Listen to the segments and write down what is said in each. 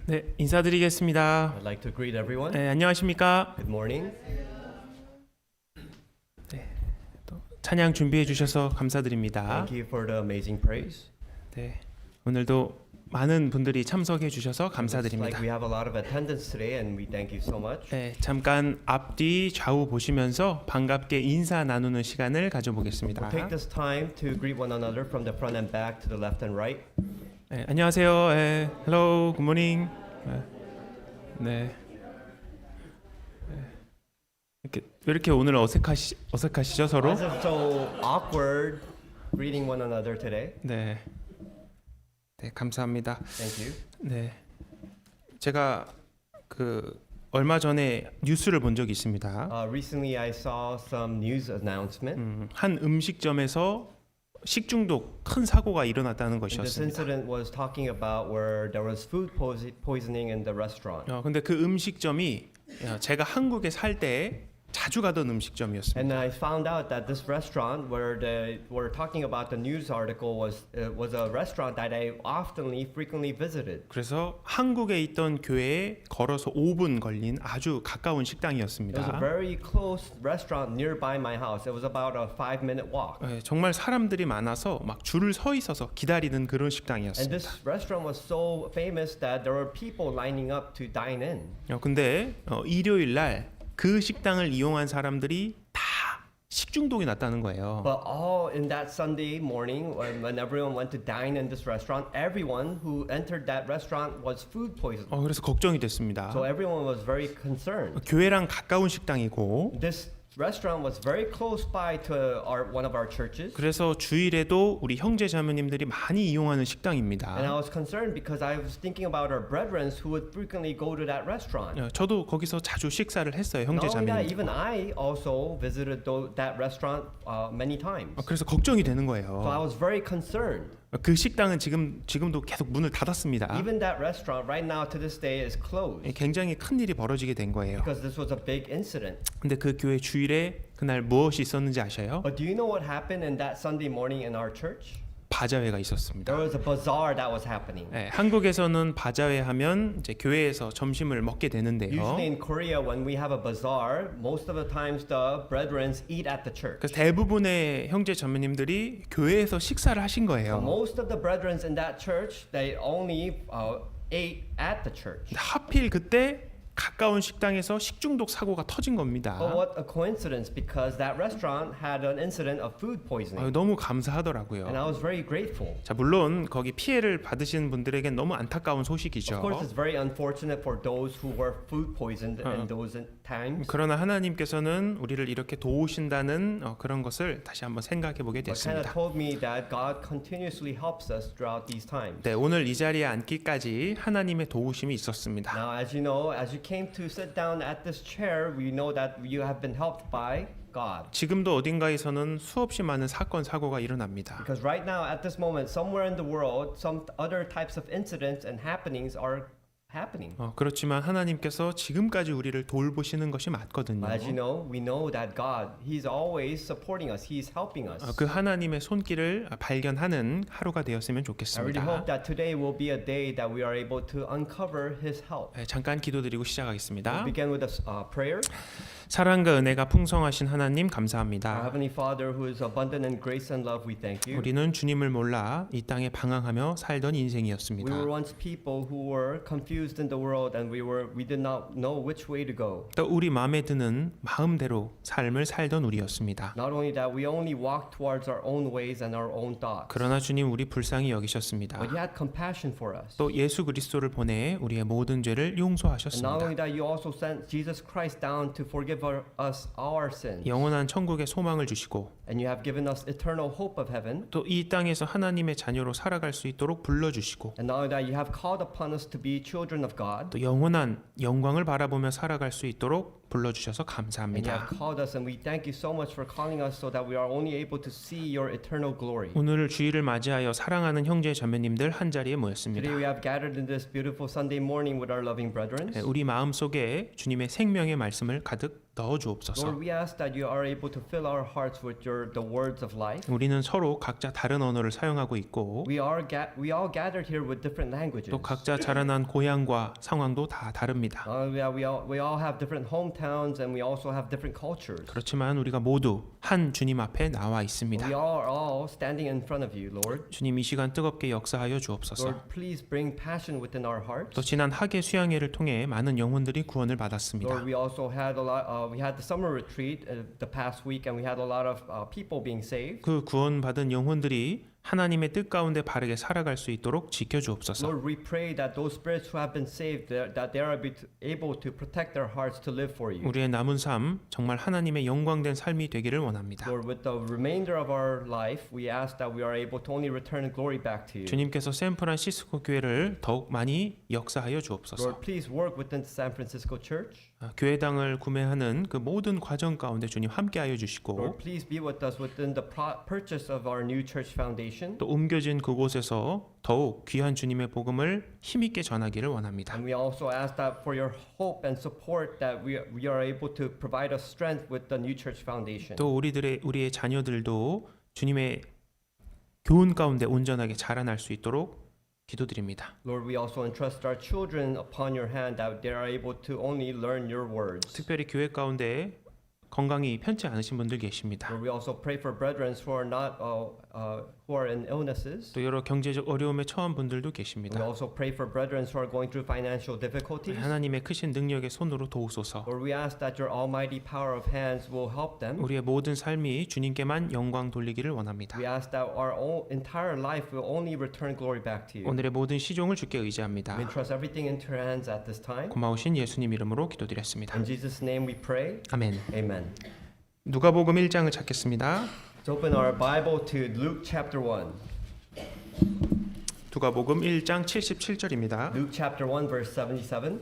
네, 인사드리겠습니다. I'd like to greet everyone. 네, 안녕하십니까? Good morning. 또 찬양 준비해 주셔서 감사드립니다. Thank you for the amazing praise. 네, 오늘도 많은 분들이 참석해 주셔서 It's 감사드립니다. like we have a lot of attendance today, and we thank you so much. 네, 잠깐 앞뒤 좌우 보시면서 반갑게 인사 나누는 시간을 가져보겠습니다. We'll take this time to greet one another from the front and back to the left and right. 네, 안녕하세요. 네, hello, good morning. 네. 왜 이렇게 오늘 어색하시죠 서로? Why is it so awkward greeting one another today? 네. 네, 감사합니다. Thank you. 네, 제가 얼마 전에 뉴스를 본 적이 있습니다. Recently, I saw some news announcement. 한 음식점에서 식중독 큰 사고가 일어났다는 And this 것이었습니다. incident was talking about where there was food poisoning in the restaurant. 근데 그 음식점이 제가 한국에 살 때 자주 가던 음식점이었습니다. And I found out that this restaurant where they were talking about the news article was a restaurant that I frequently visited. 그래서 한국에 있던 교회에 걸어서 5분 걸린 아주 가까운 It was a 식당이었습니다. very close restaurant nearby my house. It was about a 5-minute walk. 네, 정말 사람들이 많아서 막 줄을 서 있어서 기다리는 그런 And 식당이었습니다. this restaurant was so famous that there were people lining up to dine in. 근데 일요일 날 그 식당을 이용한 사람들이 다 식중독이 났다는 거예요. But all in that Sunday morning, when everyone went to dine in this restaurant, everyone who entered that restaurant was food poisoned. 그래서 걱정이 됐습니다. So everyone was very concerned. 교회랑 가까운 식당이고 This restaurant was very close by to one of our churches. 그래서 주일에도 우리 형제 자매님들이 많이 이용하는 And I 식당입니다. was concerned because I was thinking about our brethren who would frequently go to that restaurant. 저도 거기서 자주 식사를 했어요, 형제 Not only that, 자매님들. even I also visited that restaurant many times. 그래서 걱정이 되는 So I 거예요. was very concerned. 그 식당은 지금도 계속 문을 닫았습니다. Even that restaurant right now to this day is closed 굉장히 큰 일이 벌어지게 된 거예요. because this was a big incident. 근데 그 교회 주일에 그날 무엇이 있었는지 아셔요? But do you know what happened in that Sunday morning in our church? 바자회가 있었습니다. There was a bazaar that was happening. 네, 한국에서는 바자회 하면 이제 교회에서 점심을 먹게 되는데요. Usually in Korea, when we have a bazaar, most of the times the brethren eat at the church. 그래서 대부분의 형제 자매님들이 교회에서 식사를 하신 거예요. Most of the brethren in that church, they only ate at the church. 근데 하필 그때 가까운 식당에서 식중독 사고가 터진 겁니다. But what a coincidence, because that restaurant had an incident of food poisoning. 너무 And 감사하더라고요. I was very grateful. 자, 물론 거기 피해를 받으신 분들에겐 너무 안타까운 Of 소식이죠. course, it's very unfortunate for those who were food poisoned in those times. 그러나 하나님께서는 우리를 이렇게 도우신다는 그런 것을 다시 한번 생각해 보게 But kind of 됐습니다. told me that God continuously helps us throughout these times. 네, 오늘 이 자리에 앉기까지 하나님의 도우심이 있었습니다. Now, as you know, as you came to sit down at this chair, we know that you have been helped by God. 지금도 어딘가에서는 수없이 많은 사건 사고가 일어납니다. Because right now, at this moment, somewhere in the world, some other types of incidents and happenings are happening. 그렇지만 하나님께서 지금까지 우리를 돌보시는 것이 맞거든요. But as you know, we know that God, He's always supporting us. He's helping us. 그 하나님의 손길을 발견하는 하루가 I 되었으면 really 좋겠습니다. hope that today will be a day that we are able to uncover His help. 잠깐 기도드리고 시작하겠습니다. We'll begin with a prayer. 사랑과 은혜가 풍성하신 하나님 Our 감사합니다. Heavenly Father, who is abundant in grace and love, we thank you. 우리는 주님을 몰라 이 땅에 방황하며 살던 We 인생이었습니다. were once people who were confused in the world, and we did not know which way to go. 또 우리 마음에 드는 마음대로 삶을 살던 우리였습니다. Not only that, we only walked towards our own ways and our own thoughts. 그러나 주님 우리 불쌍히 여기셨습니다. But you had compassion for us. 또 예수 그리스도를 보내 우리의 모든 죄를 And not 용서하셨습니다. only that, you also sent Jesus Christ down to forgive us our sins. 영원한 천국의 소망을 주시고 And you have given us eternal hope of heaven. 또 이 땅에서 하나님의 자녀로 살아갈 수 있도록 불러주시고 And not only that, you have called upon us to be children of God. 또 영원한 영광을 바라보며 살아갈 수 있도록 불러주셔서 And you 감사합니다. have called us, and we thank you so much for calling us so that we are only able to see your eternal glory. 오늘 주일을 맞이하여 사랑하는 형제 자매님들 한 자리에 모였습니다. Today we have gathered in this beautiful Sunday morning with our loving brethren. 우리 마음 속에 주님의 생명의 말씀을 가득 넣어 주옵소서. Lord, we ask that you are able to fill our hearts with the words of life. 우리는 서로 각자 다른 언어를 사용하고 있고 We all gathered here with different languages. 또 각자 자라난 고향과 상황도 다 다릅니다. Yeah, we all have different hometowns and we also have different cultures. 그렇지만 우리가 모두 한 주님 앞에 나와 있습니다. We are all standing in front of you, Lord. 주님 이 시간 뜨겁게 역사하여 주옵소서. Lord, please bring passion within our hearts. 또 지난 학예 수양회를 통해 많은 영혼들이 구원을 Lord, 받았습니다. we also had a lot. We had the summer retreat the past week, and we had a lot of people being saved. 그 구원받은 영혼들이 하나님의 뜻 가운데 바르게 살아갈 수 있도록 지켜 주옵소서. Lord, we pray that those spirits who have been saved, that they are able to protect their hearts to live for you. 우리의 남은 삶 정말 하나님의 영광된 삶이 되기를 원합니다. Lord, with the remainder of our life, we ask that we are able to only return glory back to you. 주님께서 샌프란시스코 교회를 더욱 많이 역사하여 주옵소서. Lord, please work within San Francisco Church. 교회당을 구매하는 그 모든 과정 가운데 주님 함께하여 Lord, 주시고 please be with us within the purchase of our new church foundation. 또 옮겨진 그곳에서 더욱 귀한 주님의 복음을 힘있게 전하기를 원합니다. And we also ask that for your hope and support that we are able to provide us strength with the new church foundation. 또 우리의 자녀들도 주님의 교훈 가운데 온전하게 자라날 수 있도록 기도드립니다. Lord, we also entrust our children upon your hand that they are able to only learn your words. 특별히 교회 가운데 건강이 편치 않으신 분들 계십니다. Lord, we also pray for brethren who are not who are in illnesses. 또 여러 경제적 어려움에 처한 분들도 We 계십니다. also pray for brethren who are going through financial difficulties. 하나님의 크신 능력의 손으로 도우소서. Lord, we ask that your almighty power of hands will help them. 우리의 모든 삶이 주님께만 영광 돌리기를 원합니다. We ask that our entire life will only return glory back to you. 오늘의 모든 시종을 주께 We 의지합니다. entrust everything into your hands at this time. 고마우신 예수님 이름으로 기도드렸습니다. In Jesus' name we pray. 아멘. Amen. 누가복음 1장을 찾겠습니다. Let's open our Bible to Luke chapter 1. 누가복음 1장 77절입니다. Luke chapter 1 verse 77.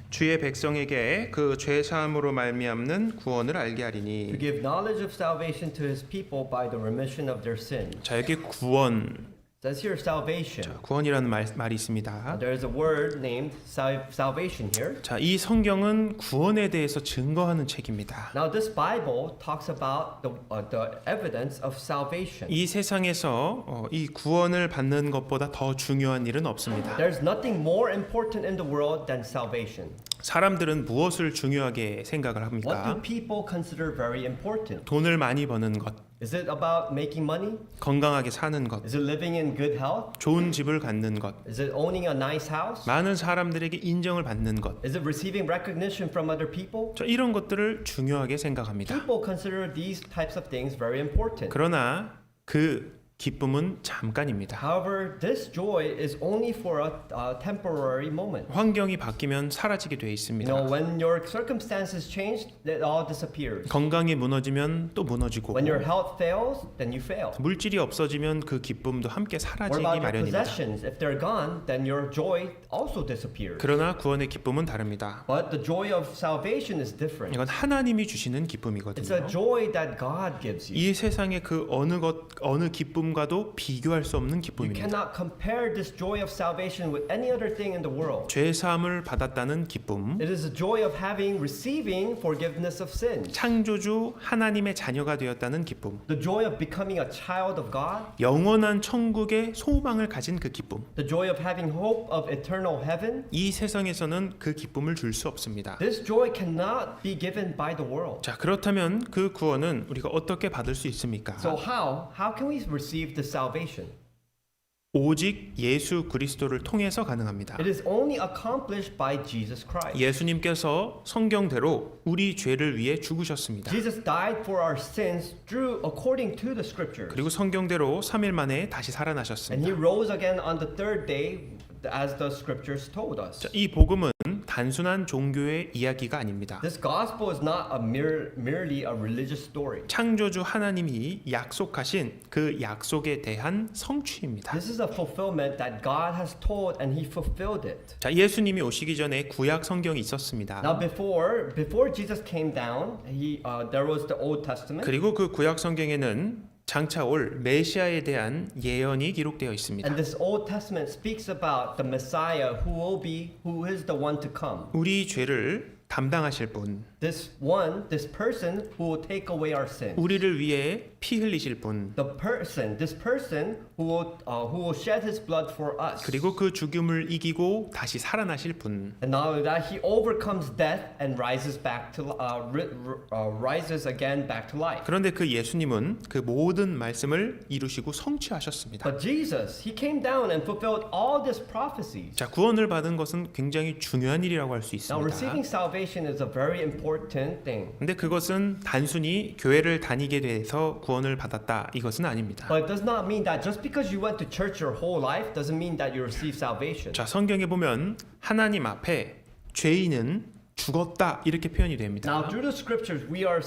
주의 백성에게 그 죄 사함으로 말미암는 구원을 알게 To 하리니. give knowledge of salvation to his people by the remission of their sin. 자, 여기 구원, It says here salvation. 구원이라는 말이 있습니다. There is a word named salvation here. 자, 이 성경은 구원에 대해서 증거하는 책입니다. Now this Bible talks about the evidence of salvation. 이 세상에서 이 구원을 받는 것보다 더 중요한 일은 없습니다. There's nothing more important in the world than salvation. 사람들은 무엇을 중요하게 생각을 What 합니까? do people consider very important? 돈을 많이 버는 것, Is it about making money? 건강하게 사는 것, Is it living in good health? 좋은 집을 갖는 것, Is it owning a nice house? 많은 사람들에게 인정을 받는 것. Is it receiving recognition from other people? 자, 이런 것들을 중요하게 생각합니다. People consider these types of things very important. 그러나 그 기쁨은 잠깐입니다. However, this joy is only for a temporary moment. 환경이 바뀌면 사라지게 돼 You 있습니다. know, when your circumstances change, it all disappears. 건강이 무너지면 또 무너지고 When your health fails, then you fail. 물질이 없어지면 그 기쁨도 함께 What 사라지기 about your 마련입니다. possessions? If they're gone, then your joy also disappears. 그러나 구원의 기쁨은 다릅니다. But the joy of salvation is different. 이건 하나님이 주시는 It's a 기쁨이거든요. joy that God gives you. 이 세상의 그 어느 기쁨과도 비교할 수 없는 You 기쁨입니다. cannot compare this joy of salvation with any other thing in the world. 죄 사함을 받았다는 기쁨, It is a joy of receiving forgiveness of sins. 창조주 하나님의 자녀가 되었다는 기쁨, The joy of becoming a child of God. 영원한 천국의 소망을 가진 그 기쁨. The joy of having hope of eternal heaven. 이 세상에서는 그 기쁨을 줄 수 없습니다. This joy cannot be given by the world. 자, 그렇다면 그 구원은 우리가 어떻게 받을 수 있습니까? So how can we receive the salvation? 오직 예수 그리스도를 통해서 가능합니다. It is only accomplished by Jesus Christ. 예수님께서 성경대로 우리 죄를 위해 죽으셨습니다. Jesus died for our sins according to the scriptures. 그리고 성경대로 3일 만에 다시 And 살아나셨습니다. he rose again on the third day as the scriptures told us. 자, 이 복음은 단순한 종교의 이야기가 아닙니다. This gospel is not merely a religious story. 창조주 하나님이 약속하신 그 약속에 대한 성취입니다. This is a fulfillment that God has told and he fulfilled it. 자, 예수님이 오시기 전에 구약 성경이 있었습니다. Now before Jesus came down, there was the Old Testament. 그리고 그 구약 성경에는 장차 올 메시아에 대한 예언이 기록되어 있습니다. And this Old Testament speaks about the Messiah who is the one to come. 우리 죄를 담당하실 분, This person who will take away our sin. 우리를 위해 피 흘리실 분, This person who will shed his blood for us. 그리고 그 죽음을 이기고 다시 살아나실 분. And not only that, he overcomes death and rises again back to life. 그런데 그 예수님은 그 모든 말씀을 이루시고 성취하셨습니다. But Jesus, he came down and fulfilled all these prophecies. 자, 구원을 받은 것은 굉장히 중요한 일이라고 할 수 Now, 있습니다. receiving salvation is a very important thing. 근데 그것은 단순히 교회를 다니게 돼서 구원을 받았다 이것은 아닙니다. But it does not mean that just because you went to church your whole life doesn't mean that you receive salvation. 자, 성경에 보면 하나님 앞에 죄인은 죽었다 이렇게 표현이 됩니다. Now, through the scriptures, we are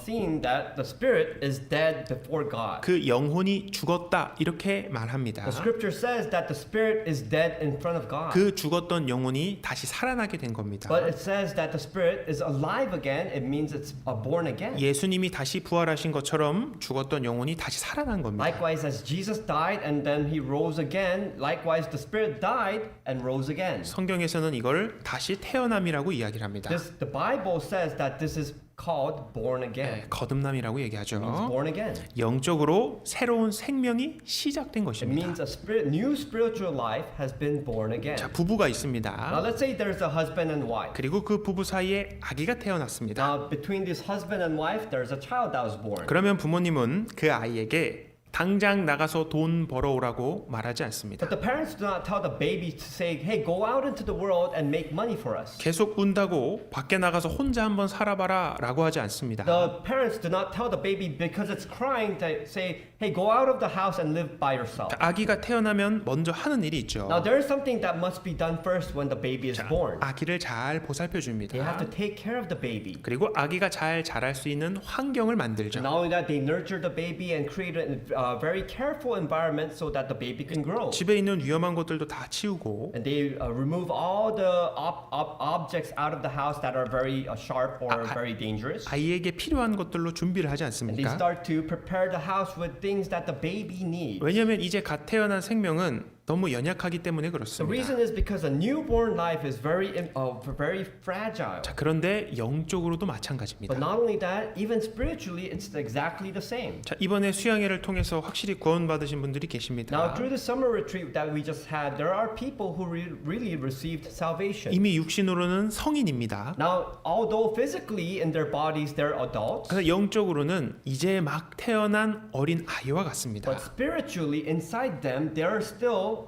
seeing that the spirit is dead before God. 그 영혼이 죽었다 이렇게 말합니다. The scripture says that the spirit is dead in front of God. 그 죽었던 영혼이 다시 살아나게 된 겁니다. But it says that the spirit is alive again. It means it's born again. 예수님이 다시 부활하신 것처럼 죽었던 영혼이 다시 살아난 겁니다. Likewise, as Jesus died and then he rose again, likewise the spirit died and rose again. 성경에서는 이걸 다시 태어남이라고 이야기를 합니다. The Bible says that this is called born again. 거듭남이라고 It means 얘기하죠. born again. 영적으로 새로운 생명이 시작된 It 것입니다. means new spiritual life has been born again. 자, 부부가 Now 있습니다. let's say there's a husband and wife. 그리고 그 부부 사이에 아기가 태어났습니다. Now between this husband and wife, there's a child that was born. 그러면 부모님은 그 아이에게 당장 나가서 돈 벌어오라고 말하지 않습니다. But the parents do not tell the baby to say, "Hey, go out into the world and make money for us." 계속 운다고 밖에 나가서 혼자 한번 살아봐라 라고 하지 않습니다. The parents do not tell the baby because it's crying to say, "Hey, go out of the house and live by yourself." 아기가 태어나면 먼저 하는 일이 있죠. Now there is something that must be done first when the baby is born. 아기를 잘 보살펴 줍니다. They have to take care of the baby. 그리고 아기가 잘 자랄 수 있는 환경을 만들죠. Not only that, they nurture the baby and create a very careful environment so that the baby can grow. 집에 있는 위험한 것들도 다 치우고 And they remove all the objects out of the house that are very sharp or very dangerous. 아이에게 필요한 것들로 준비를 하지 And they 않습니까? start to prepare the house with things that the baby needs. 왜냐하면 이제 갓 태어난 생명은 너무 연약하기 때문에 The 그렇습니다. reason is because a newborn life is very fragile. 자, 그런데 영적으로도 But 마찬가지입니다. not only that, even spiritually, it's exactly the same. 자, 이번에 수양회를 통해서 확실히 구원받으신 분들이 Now, 계십니다. through the summer retreat that we just had, there are people who really received salvation. 이미 육신으로는 성인입니다. Now, although physically in their bodies they're adults, 그래서 영적으로는 이제 막 태어난 어린 아이와 같습니다. but spiritually inside them, they are still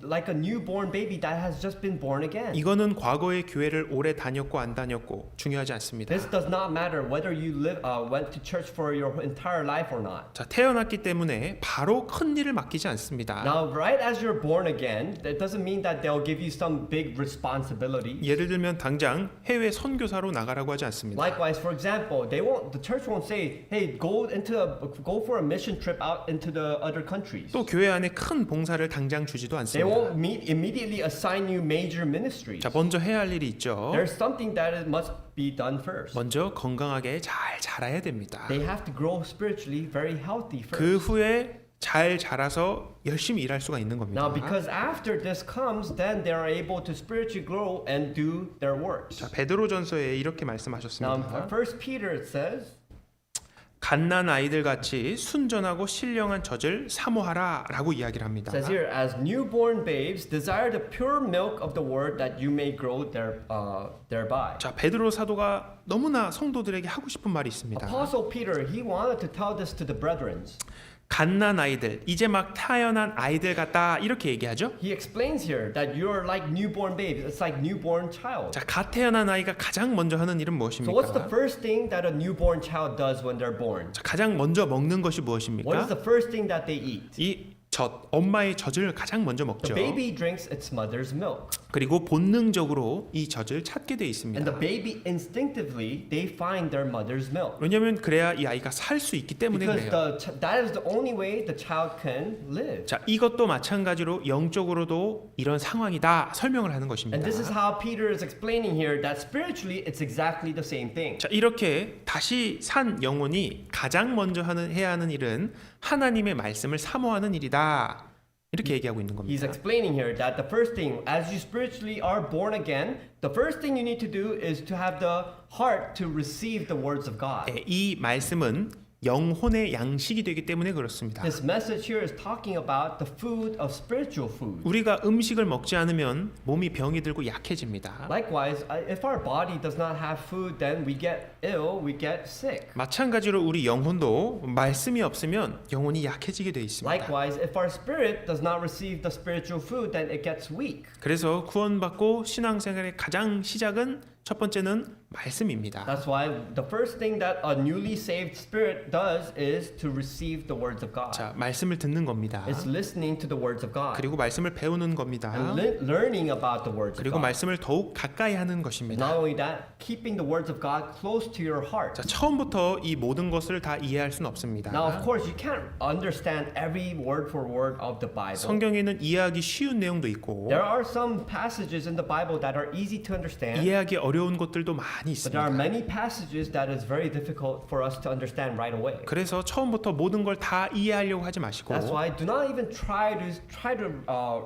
like a newborn baby that has just been born again. 이거는 과거에 교회를 오래 다녔고 안 다녔고 중요하지 않습니다. This does not matter whether you went to church for your entire life or not. 자, 태어났기 때문에 바로 큰 일을 맡기지 않습니다. Now, right as you're born again, that doesn't mean that they'll give you some big responsibility. 예를 들면 당장 해외 선교사로 나가라고 하지 않습니다. Likewise, for example, the church won't say, "Hey, go for a mission trip out into the other countries." 또 교회 안에 큰 봉사를 당장 주지도 They 않습니다. won't immediately assign you major ministries. 자, 먼저 해야 할 일이 있죠. There's something that must be done first. 먼저 건강하게 잘 자라야 됩니다. They have to grow spiritually very healthy first. 그 후에 잘 자라서 열심히 일할 수가 있는 겁니다. Now, because after this comes, then they are able to spiritually grow and do their works. 자, 베드로전서에 이렇게 Now, 말씀하셨습니다. 1 Peter it says, 갓난 아이들 같이 순전하고 신령한 젖을 사모하라라고 이야기를 합니다. says here, as newborn babes, desire the pure milk of the word that you may grow thereby. 자, 베드로 사도가 너무나 성도들에게 하고 싶은 말이 있습니다. Apostle Peter, he wanted to tell this to the brethren. 갓난 아이들, 이제 막 태어난 아이들 같다 이렇게 얘기하죠. He explains here that you're like newborn babes. It's like newborn child. 자, 갓 태어난 아이가 가장 먼저 하는 일은 So what's the 무엇입니까? first thing that a newborn child does when they're born? 자, 가장 먼저 먹는 것이 What is 무엇입니까? the first thing that they eat? 이 젖, 엄마의 젖을 가장 먼저 The 먹죠. baby drinks its mother's milk. 그리고 본능적으로 이 젖을 찾게 돼 And 있습니다. the baby instinctively they find their mother's milk. 왜냐하면 그래야 이 아이가 살 수 있기 때문에 Because 그래요. that is the only way the child can live. 자, 이것도 마찬가지로 영적으로도 이런 상황이다 설명을 하는 것입니다. And this is how Peter is explaining here that spiritually it's exactly the same thing. 자, 이렇게 다시 산 영혼이 가장 먼저 해야 하는 일은 하나님의 말씀을 사모하는 일이다. 이렇게 얘기하고 있는 He's 겁니다. explaining here that the first thing, as you spiritually are born again, the first thing you need to do is to have the heart to receive the words of God. 이 말씀은 영혼의 양식이 되기 때문에 그렇습니다. This message here is talking about the food of spiritual food. 우리가 음식을 먹지 않으면 몸이 병이 들고 약해집니다. Likewise, if our body does not have food, then we get ill, we get sick. 마찬가지로 우리 영혼도 말씀이 없으면 영혼이 약해지게 돼 있습니다. Likewise, if our spirit does not receive the spiritual food, then it gets weak. 그래서 구원받고 신앙생활의 가장 시작은 첫 번째는 말씀입니다. That's why the first thing that a newly saved spirit does is to receive the words of God. 자, 말씀을 듣는 겁니다. It's listening to the words of God 그리고 말씀을 배우는 겁니다. and learning about the words of 그리고 God. 말씀을 더욱 가까이 하는 Not 것입니다. only that, keeping the words of God close to your heart. 자, 처음부터 이 모든 것을 다 이해할 수는 없습니다. Now, of course, you can't understand every word for word of the Bible. 성경에는 이해하기 쉬운 내용도 있고 There are some passages in the Bible that are easy to understand, 이해하기 어려운 것들도 많이 but there are 있습니다. many passages that is very difficult for us to understand right away. 그래서 처음부터 모든 걸 다 이해하려고 하지 마시고 That's why do not even try to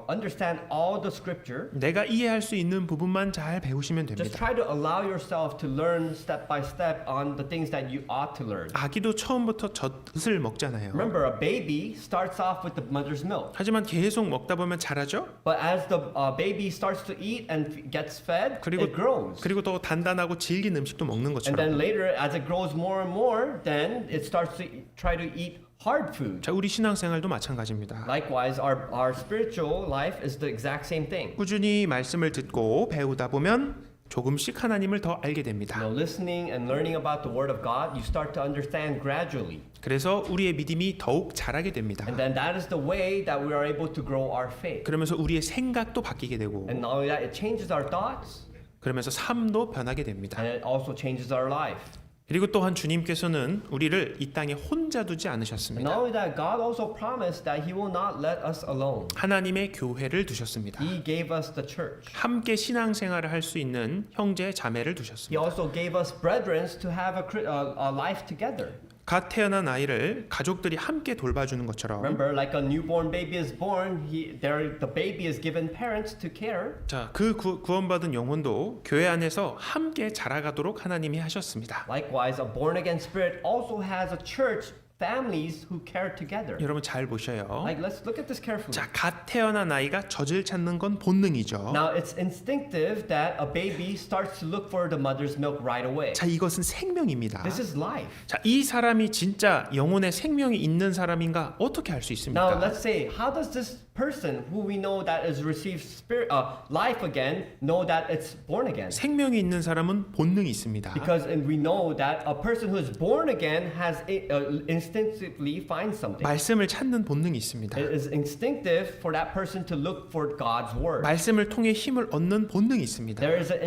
understand all the scripture. 내가 이해할 수 있는 부분만 잘 배우시면 Just 됩니다. try to allow yourself to learn step by step on the things that you ought to learn. 아기도 처음부터 젖을 먹잖아요. Remember, a baby starts off with the mother's milk. 하지만 계속 먹다 보면 자라죠? But as the baby starts to eat and gets fed, it grows. 그리고 더 단단하고 질긴 음식도 먹는 And 것처럼. then later, as it grows more and more, then it starts to try to eat hard food. 자, 우리 신앙생활도 마찬가지입니다. Likewise, our spiritual life is the exact same thing. 꾸준히 말씀을 듣고 배우다 보면 조금씩 하나님을 더 알게 됩니다. Listening and learning about the Word of God, you start to understand gradually. 그래서 우리의 믿음이 더욱 자라게 됩니다. And then that is the way that we are able to grow our faith. 그러면서 우리의 생각도 바뀌게 되고 And not only that, it changes our thoughts, 그러면서 삶도 변하게 됩니다. and it also changes our life. 그리고 또한 주님께서는 우리를 이 땅에 혼자 두지 And 않으셨습니다. not only that, God also promised that He will not let us alone. 하나님의 교회를 두셨습니다. He gave us the church. 함께 신앙생활을 할 수 있는 형제 자매를 He 두셨습니다. also gave us brethren to have a life together. 갓 태어난 아이를 가족들이 함께 돌봐주는 것처럼 Remember, like a newborn baby is born, the baby is given parents to care. 자, 그 구원받은 영혼도 교회 안에서 함께 자라가도록 하나님이 하셨습니다. Likewise, a born again spirit also has a church, families who care together. 여러분 잘 보셔요. Like, let's look at this carefully. 자, 갓 태어난 아이가 젖을 찾는 건 본능이죠. Now, it's instinctive that a baby starts to look for the mother's milk right away. 자, 이것은 생명입니다. This is life. 자, 이 사람이 진짜 영혼의 생명이 있는 사람인가 어떻게 알 수 Now, 있습니까? let's say, how does this person who we know that is received life again know that it's born again? 생명이 있는 사람은 본능이 있습니다. Because we know that a person who is born again has instinctively find something. 말씀을 찾는 본능이 있습니다. It is instinctive for that person to look for God's word. 말씀을 통해 힘을 얻는 본능이 있습니다. There is an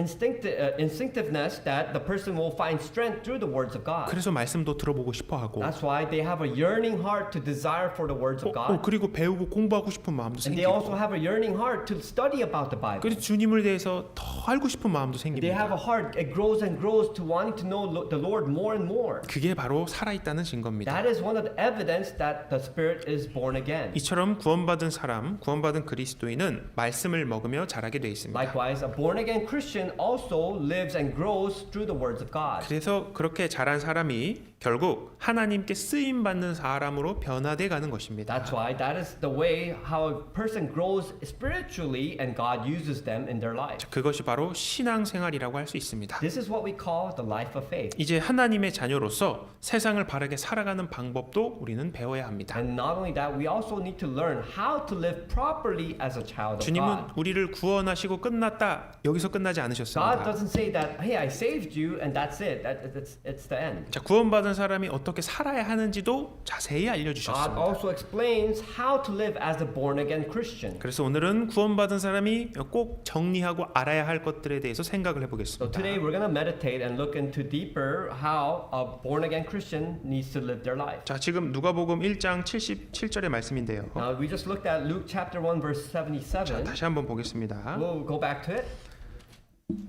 instinctiveness that the person will find strength through the words of God. 그래서 말씀도 들어보고 싶어 하고 That's why they have a yearning heart to desire for the words of God. 그리고 배우고 공부하고 싶은 마음도 And they also 생기고 have a yearning heart to study about the Bible. 그리고 주님을 대해서 더 알고 싶은 마음도 They have a 생깁니다. heart, it grows and grows to wanting to know the Lord more and more. 그게 바로 살아있다는 증거입니다. That is one of the evidence that the Spirit is born again. 이처럼 구원받은 사람, 구원받은 그리스도인은 말씀을 먹으며 자라게 돼 있습니다. Likewise, a born again Christian also lives and grows through the words of God. 그래서 그렇게 자란 사람이 결국 하나님께 쓰임 받는 사람으로 변화돼 가는 것입니다. That's why that is the way how a person grows spiritually and God uses them in their life. 그것이 바로 신앙생활이라고 할 수 있습니다. This is what we call the life of faith. 이제 하나님의 자녀로서 세상을 바르게 살아가는 방법도 우리는 배워야 합니다. And not only that, we also need to learn how to live properly as a child of 주님은 God. 우리를 구원하시고 끝났다. 여기서 끝나지 God 않으셨습니다. doesn't say that, hey, I saved you and that's it. It's the end. 자, 구원받은 구원받은 사람이 어떻게 살아야 하는지도 자세히 God 알려주셨습니다. also explains how to live as a born-again Christian. 그래서 오늘은 구원받은 사람이 꼭 정리하고 알아야 할 것들에 대해서 생각을 So 해보겠습니다. today we're going to meditate and look into deeper how a born-again Christian needs to live their life. 자, 지금 누가복음 1장 77절의 말씀인데요. Now we just looked at Luke chapter 1 verse 자, 77. 다시 한번 보겠습니다. We'll go back to it.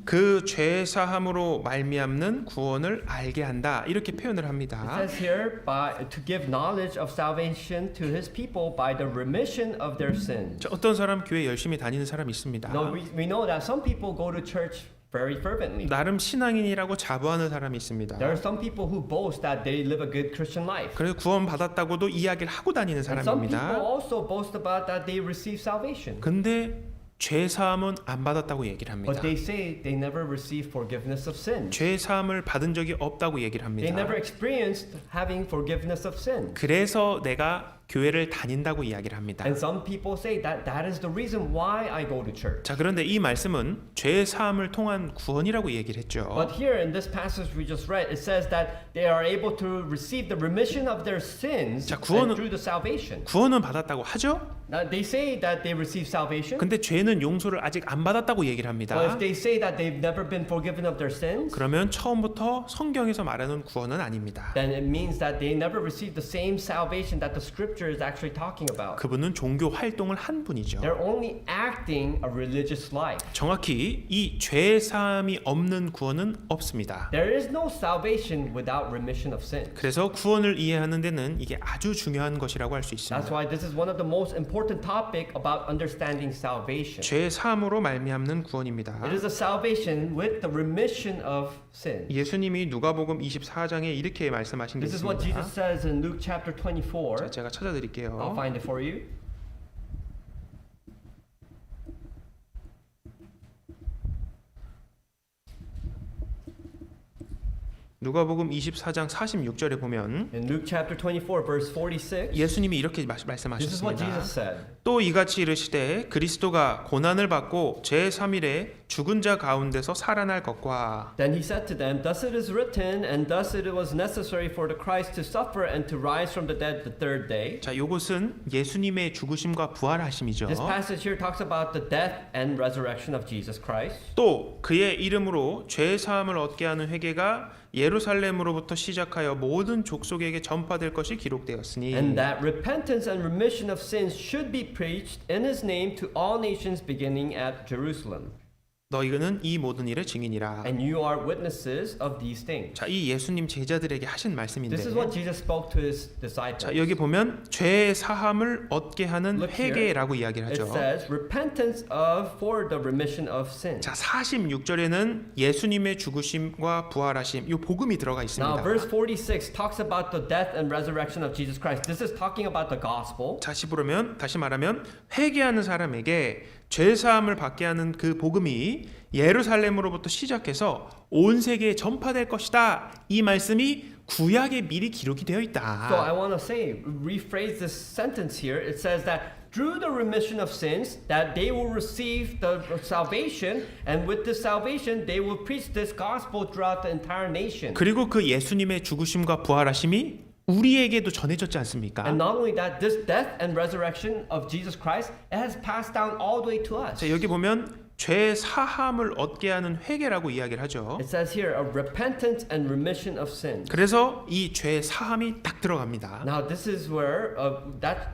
그 죄 사함으로 말미암는 구원을 알게 한다. 이렇게 표현을 It 합니다. says here to give knowledge of salvation to his people by the remission of their sins. 자, 어떤 사람 교회 열심히 다니는 사람이 있습니다. Now we know that some people go to church very fervently. 나름 신앙인이라고 자부하는 사람이 있습니다. There are some people who boast that they live a good Christian life. 그래서 구원 받았다고도 이야기를 하고 다니는 And some people 사람입니다. also boast about that they receive salvation. 근데 죄 사함은 안 받았다고 얘기를 합니다. But they say they never receive forgiveness of sins. 죄 사함을 받은 적이 없다고 얘기를 They 합니다. never experienced having forgiveness of sin. 그래서 내가 교회를 다닌다고 이야기를 합니다. And some people say that that is the reason why I go to church. 자, 그런데 이 말씀은 죄 사함을 통한 구원이라고 얘기를 했죠. But here in this passage we just read, it says that they are able to receive the remission of their sins 자, 구원은- through the salvation. 구원은 받았다고 하죠? Now they say that they receive salvation, 근데 죄는 용서를 아직 안 받았다고 얘기를 합니다. but if they say that they've never been forgiven of their sins, 그러면 처음부터 성경에서 말하는 구원은 아닙니다. then it means that they never received the same salvation that the scripture is actually talking about. 그분은 종교 활동을 한 분이죠. They're only acting a religious life. 정확히 이 죄 사함이 없는 구원은 없습니다. There is no salvation without remission of sin. 그래서 구원을 이해하는 데는 이게 아주 중요한 것이라고 할 수 That's 있습니다. why this is one of the most important topic about understanding salvation. 죄 사함으로 말미암는 구원입니다. It is a salvation with the remission of sin. 예수님이 누가복음 24장에 이렇게 말씀하신 게 This is what Jesus 있습니다. says in Luke chapter 24. 자, 제가 찾아드릴게요. I'll find it for you. 누가복음 24장 46절에 보면 In Luke chapter 24 verse 46. 예수님이 이렇게 This is what 말씀하셨습니다. Jesus said. 또 이같이 이르시되 그리스도가 고난을 받고 제3일에 죽은 자 가운데서 살아날 것과 Then he said to them, Thus it is written, and thus it was necessary for the Christ to suffer and to rise from the dead the third day. 자, 요것은 예수님의 죽으심과 부활하심이죠. This passage here talks about the death and resurrection of Jesus Christ. 또 그의 이름으로 죄 사함을 얻게 하는 회개가 예루살렘으로부터 시작하여 모든 족속에게 전파될 것이 기록되었으니 And that repentance and remission of sins should be preached in his name to all nations beginning at Jerusalem. 너희는 이 모든 일의 증인이라. And you are witnesses of these things. 자, 이 예수님 제자들에게 하신 말씀인데 This is what Jesus spoke to his disciples. 자, 여기 보면 죄 사함을 얻게 하는 Look here. 회개라고 이야기를 It 하죠. says repentance for the remission of sin. 자, 46절에는 예수님의 죽으심과 부활하심 이 복음이 들어가 있습니다. Now verse 46 talks about the death and resurrection of Jesus Christ. This is talking about the gospel. 다시 말하면 회개하는 사람에게 죄 사함을 받게 하는 그 복음이 예루살렘으로부터 시작해서 온 세계에 전파될 것이다. 이 말씀이 구약에 미리 기록이 되어 So 있다. I want to say, rephrase this sentence here. It says that through the remission of sins, that they will receive the salvation, and with this salvation, they will preach this gospel throughout the entire nation. 그리고 그 예수님의 죽으심과 부활하심이 우리에게도 전해졌지 않습니까? And not only that, this death and resurrection of Jesus Christ, it has passed down all the way to us. 자, 여기 보면 죄 사함을 얻게 하는 회개라고 이야기를 하죠. It says here a repentance and remission of sins. 그래서 이 죄 사함이 딱 들어갑니다. Now this is where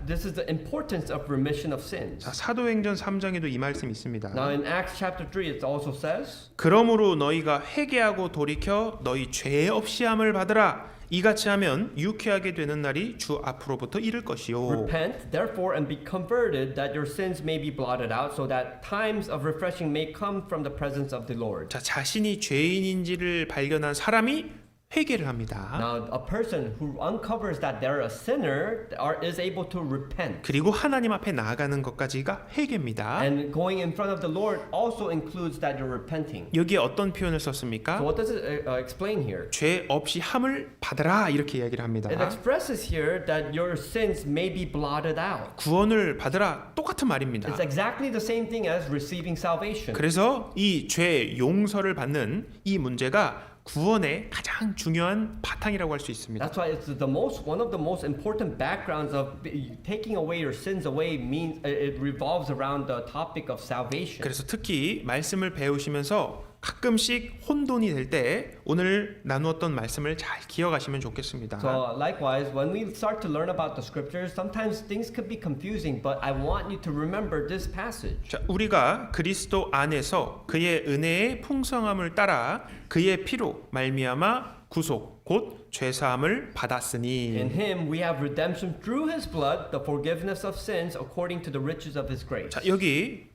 this is the importance of remission of sins. 자, 사도행전 3장에도 이 말씀이 있습니다. Now in Acts chapter 3 it also says, 그러므로 너희가 회개하고 돌이켜 너희 죄 없이 함을 받으라. 이같이 하면 유쾌하게 되는 날이 주 앞으로부터 이를 것이요. Repent therefore and be converted that your sins may be blotted out so that times of refreshing may come from the presence of the Lord. 자, 자신이 죄인인지를 발견한 사람이 회개를 합니다. Now a person who uncovers that they're a sinner is able to repent. 그리고 하나님 앞에 나아가는 것까지가 회개입니다. And going in front of the Lord also includes that you're repenting. 여기에 어떤 표현을 So 썼습니까? what does it explain here? 죄 없이 함을 받으라 이렇게 이야기를 합니다. It expresses here that your sins may be blotted out. 구원을 받으라 똑같은 말입니다. It's exactly the same thing as receiving salvation. 그래서 이 죄 용서를 받는 이 문제가 구원의 가장 중요한 바탕이라고 할 수 있습니다. That's why it's one of the most important backgrounds of taking away your sins away means it revolves around the topic of salvation. 그래서 특히 말씀을 배우시면서 가끔씩 혼돈이 될 때 오늘 나누었던 말씀을 잘 기억하시면 좋겠습니다. So likewise, when we start to learn about the scriptures, sometimes things could be confusing, but I want you to remember this passage. 자, 우리가 그리스도 안에서 그의 은혜의 풍성함을 따라 그의 피로 말미암아 구속 곧 죄사함을 받았으니. In him we have redemption through his blood, the forgiveness of sins according to the riches of his grace. 자, 여기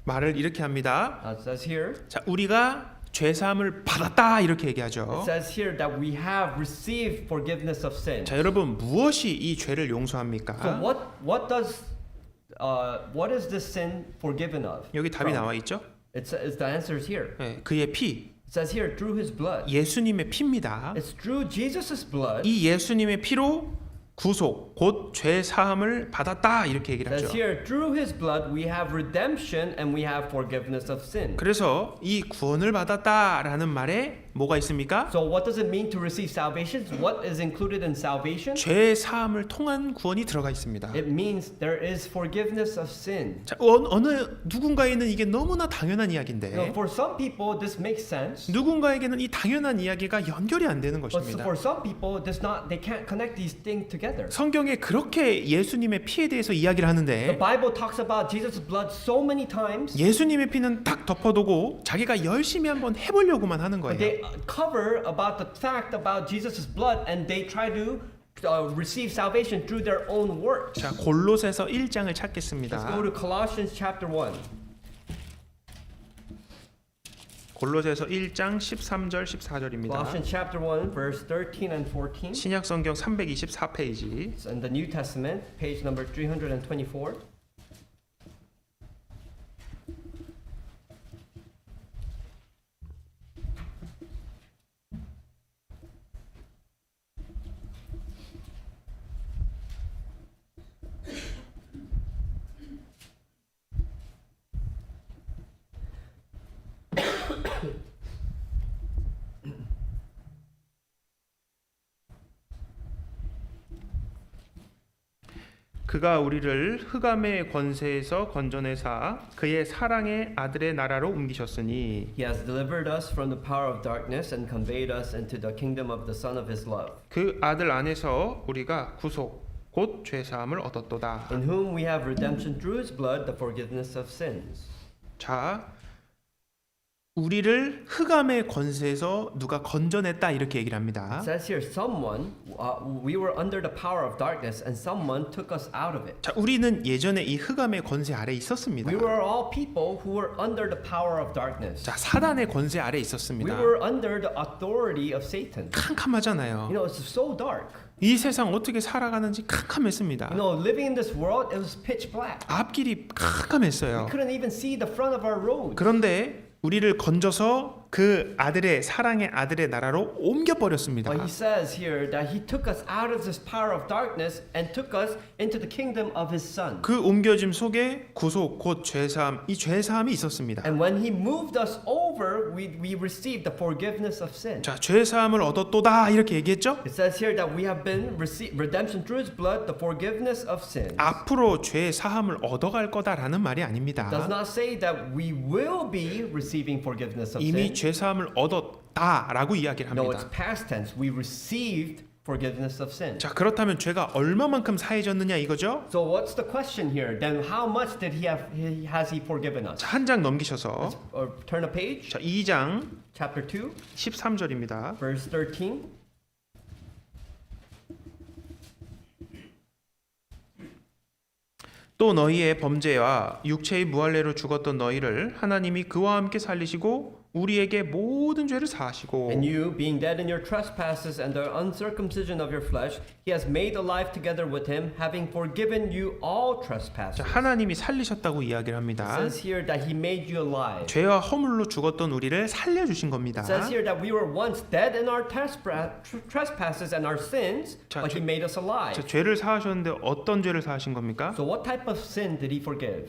말을 이렇게 합니다. It says here, 자, 우리가 죄사함을 받았다 이렇게 얘기하죠. it says here that we have received forgiveness of sins. 자, 여러분 무엇이 이 죄를 So 용서합니까? what is this sin forgiven of? 여기 답이 from? 나와 있죠? It's the answer is here. 네, 그의 피, It says here through his blood. 예수님의 피입니다. It's through Jesus' blood. 이 예수님의 피로 구속 곧 죄 사함을 받았다 이렇게 얘기를 It says 하죠. here through his blood we have redemption and we have forgiveness of sin. 그래서 이 구원을 받았다라는 말에 뭐가 있습니까? So what does it mean to receive salvation? What is included in salvation? 죄 사함을 통한 구원이 들어가 있습니다. It means there is forgiveness of sin. 자, 어느 누군가에는 이게 너무나 당연한 You know, 이야기인데 for some people this makes sense. 누군가에게는 이 당연한 이야기가 연결이 안 되는 But 것입니다. for some people, they can't connect these things together. 성경에 그렇게 예수님의 피에 대해서 이야기를 The 하는데 Bible talks about Jesus' blood so many times. 예수님의 피는 딱 덮어두고 자기가 열심히 한번 해보려고만 하는 But 거예요. they cover about the fact about Jesus' blood and they try to receive salvation through their own works. 자, 골로새서 1장을 Let's go 찾겠습니다. to Colossians chapter 1. 골로새서 1장 13절 14절입니다. Colossians chapter 1 verse 13 and 14. 신약 성경 324페이지. It's in the New Testament, page number 324. 그가 우리를 흑암의 권세에서 건져내사 그의 사랑의 아들의 나라로 옮기셨으니 He has delivered us from the power of darkness and conveyed us into the kingdom of the Son of His love, 그 아들 안에서 우리가 구속 곧 죄사함을 얻었도다. in whom we have redemption through His blood, the forgiveness of sins. 자, 우리를 흑암의 권세에서 누가 건져냈다 이렇게 얘기를 합니다. It says here, we were under the power of darkness and someone took us out of it. 자, 우리는 예전에 이 흑암의 권세 아래 있었습니다. We were all people who were under the power of darkness. 자, 사단의 권세 아래 We 있었습니다. were under the authority of Satan. 캄캄하잖아요. You know, it's so dark. 이 세상 어떻게 살아가는지 캄캄했습니다. You know, living in this world, it was pitch black. 앞길이 캄캄했어요. We couldn't even see the front of our road. 그런데 우리를 건져서 그 아들의 사랑의 아들의 나라로 옮겨 버렸습니다. But he says here that he took us out of this power of darkness and took us into the kingdom of his son. 그 옮겨짐 속에 구속 곧 죄사함, 이 죄사함이 있었습니다. And when he moved us over, we received the forgiveness of sin. 자, 죄사함을 얻었도다 이렇게 얘기했죠? It says here that we have been received redemption through his blood, the forgiveness of sin. 앞으로 죄사함을 얻어갈 거다라는 말이 아닙니다. Does not say that we will be receiving forgiveness of 이미 sin. 죄사함을 얻었다라고 이야기를 No, it's 합니다. past tense. We received forgiveness of sin. 자, 그렇다면 죄가 얼마만큼 사해졌느냐 이거죠? So what's the question here? Then how much did has he forgiven us? 자, 한 장 넘기셔서 Or turn a page. 자, 2장 Chapter 2, 13절입니다. verse 13. 또 너희의 범죄와 육체의 무할례로 죽었던 너희를 하나님이 그와 함께 살리시고 우리에게 모든 죄를 사하시고 And you, being dead in your trespasses and the uncircumcision of your flesh, he has made alive together with him, having forgiven you all trespasses. 자, 하나님이 살리셨다고 이야기를 It 합니다. says here that he made you alive. 죄와 허물로 죽었던 우리를 살려주신 겁니다. It says here that we were once dead in our trespasses and our sins, 자, but he made us alive. 자, 죄를 사하셨는데 어떤 죄를 사하신 겁니까? So what type of sin did he forgive?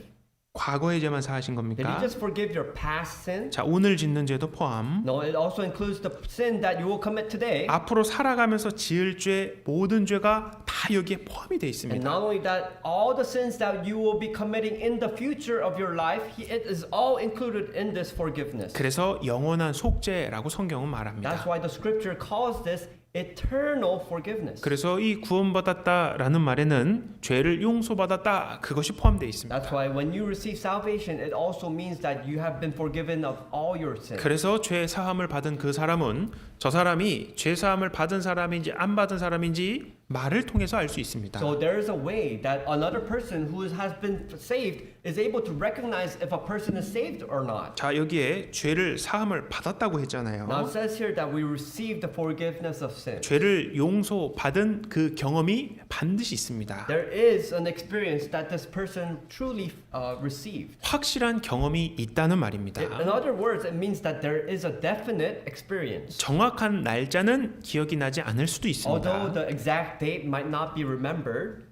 과거의 죄만 사하신 Did He 겁니까? just forgive your past sin? 자, 오늘 짓는 죄도 포함. No, it also includes the sin that you will commit today. 앞으로 살아가면서 지을 죄, 모든 죄가 다 여기에 포함이 되어 And 있습니다. not only that, all the sins that you will be committing in the future of your life, it is all included in this forgiveness. 그래서 영원한 속죄라고 성경은 That's 말합니다. why the scripture calls this eternal forgiveness. 그래서 이 구원받았다라는 말에는 죄를 용서받았다 그것이 포함되어 있습니다. That's why when you receive salvation, it also means that you have been forgiven of all your sins. 그래서 죄 사함을 받은 그 사람은 저 사람이 죄 사함을 받은 사람인지 안 받은 사람인지 말을 통해서 알 수 있습니다. So there is a way that another person who has been saved is able to recognize if a person is saved or not. 자, 여기에 죄를 사함을 받았다고 했잖아요. Now it says here that we receive the forgiveness of sin. 죄를 용서받은 그 경험이 반드시 있습니다. There is an experience that this person truly received. 확실한 경험이 있다는 말입니다. In other words, it means that there is a definite experience. 정확한 날짜는 기억이 나지 않을 수도 Although 있습니다. the exact date might not be remembered,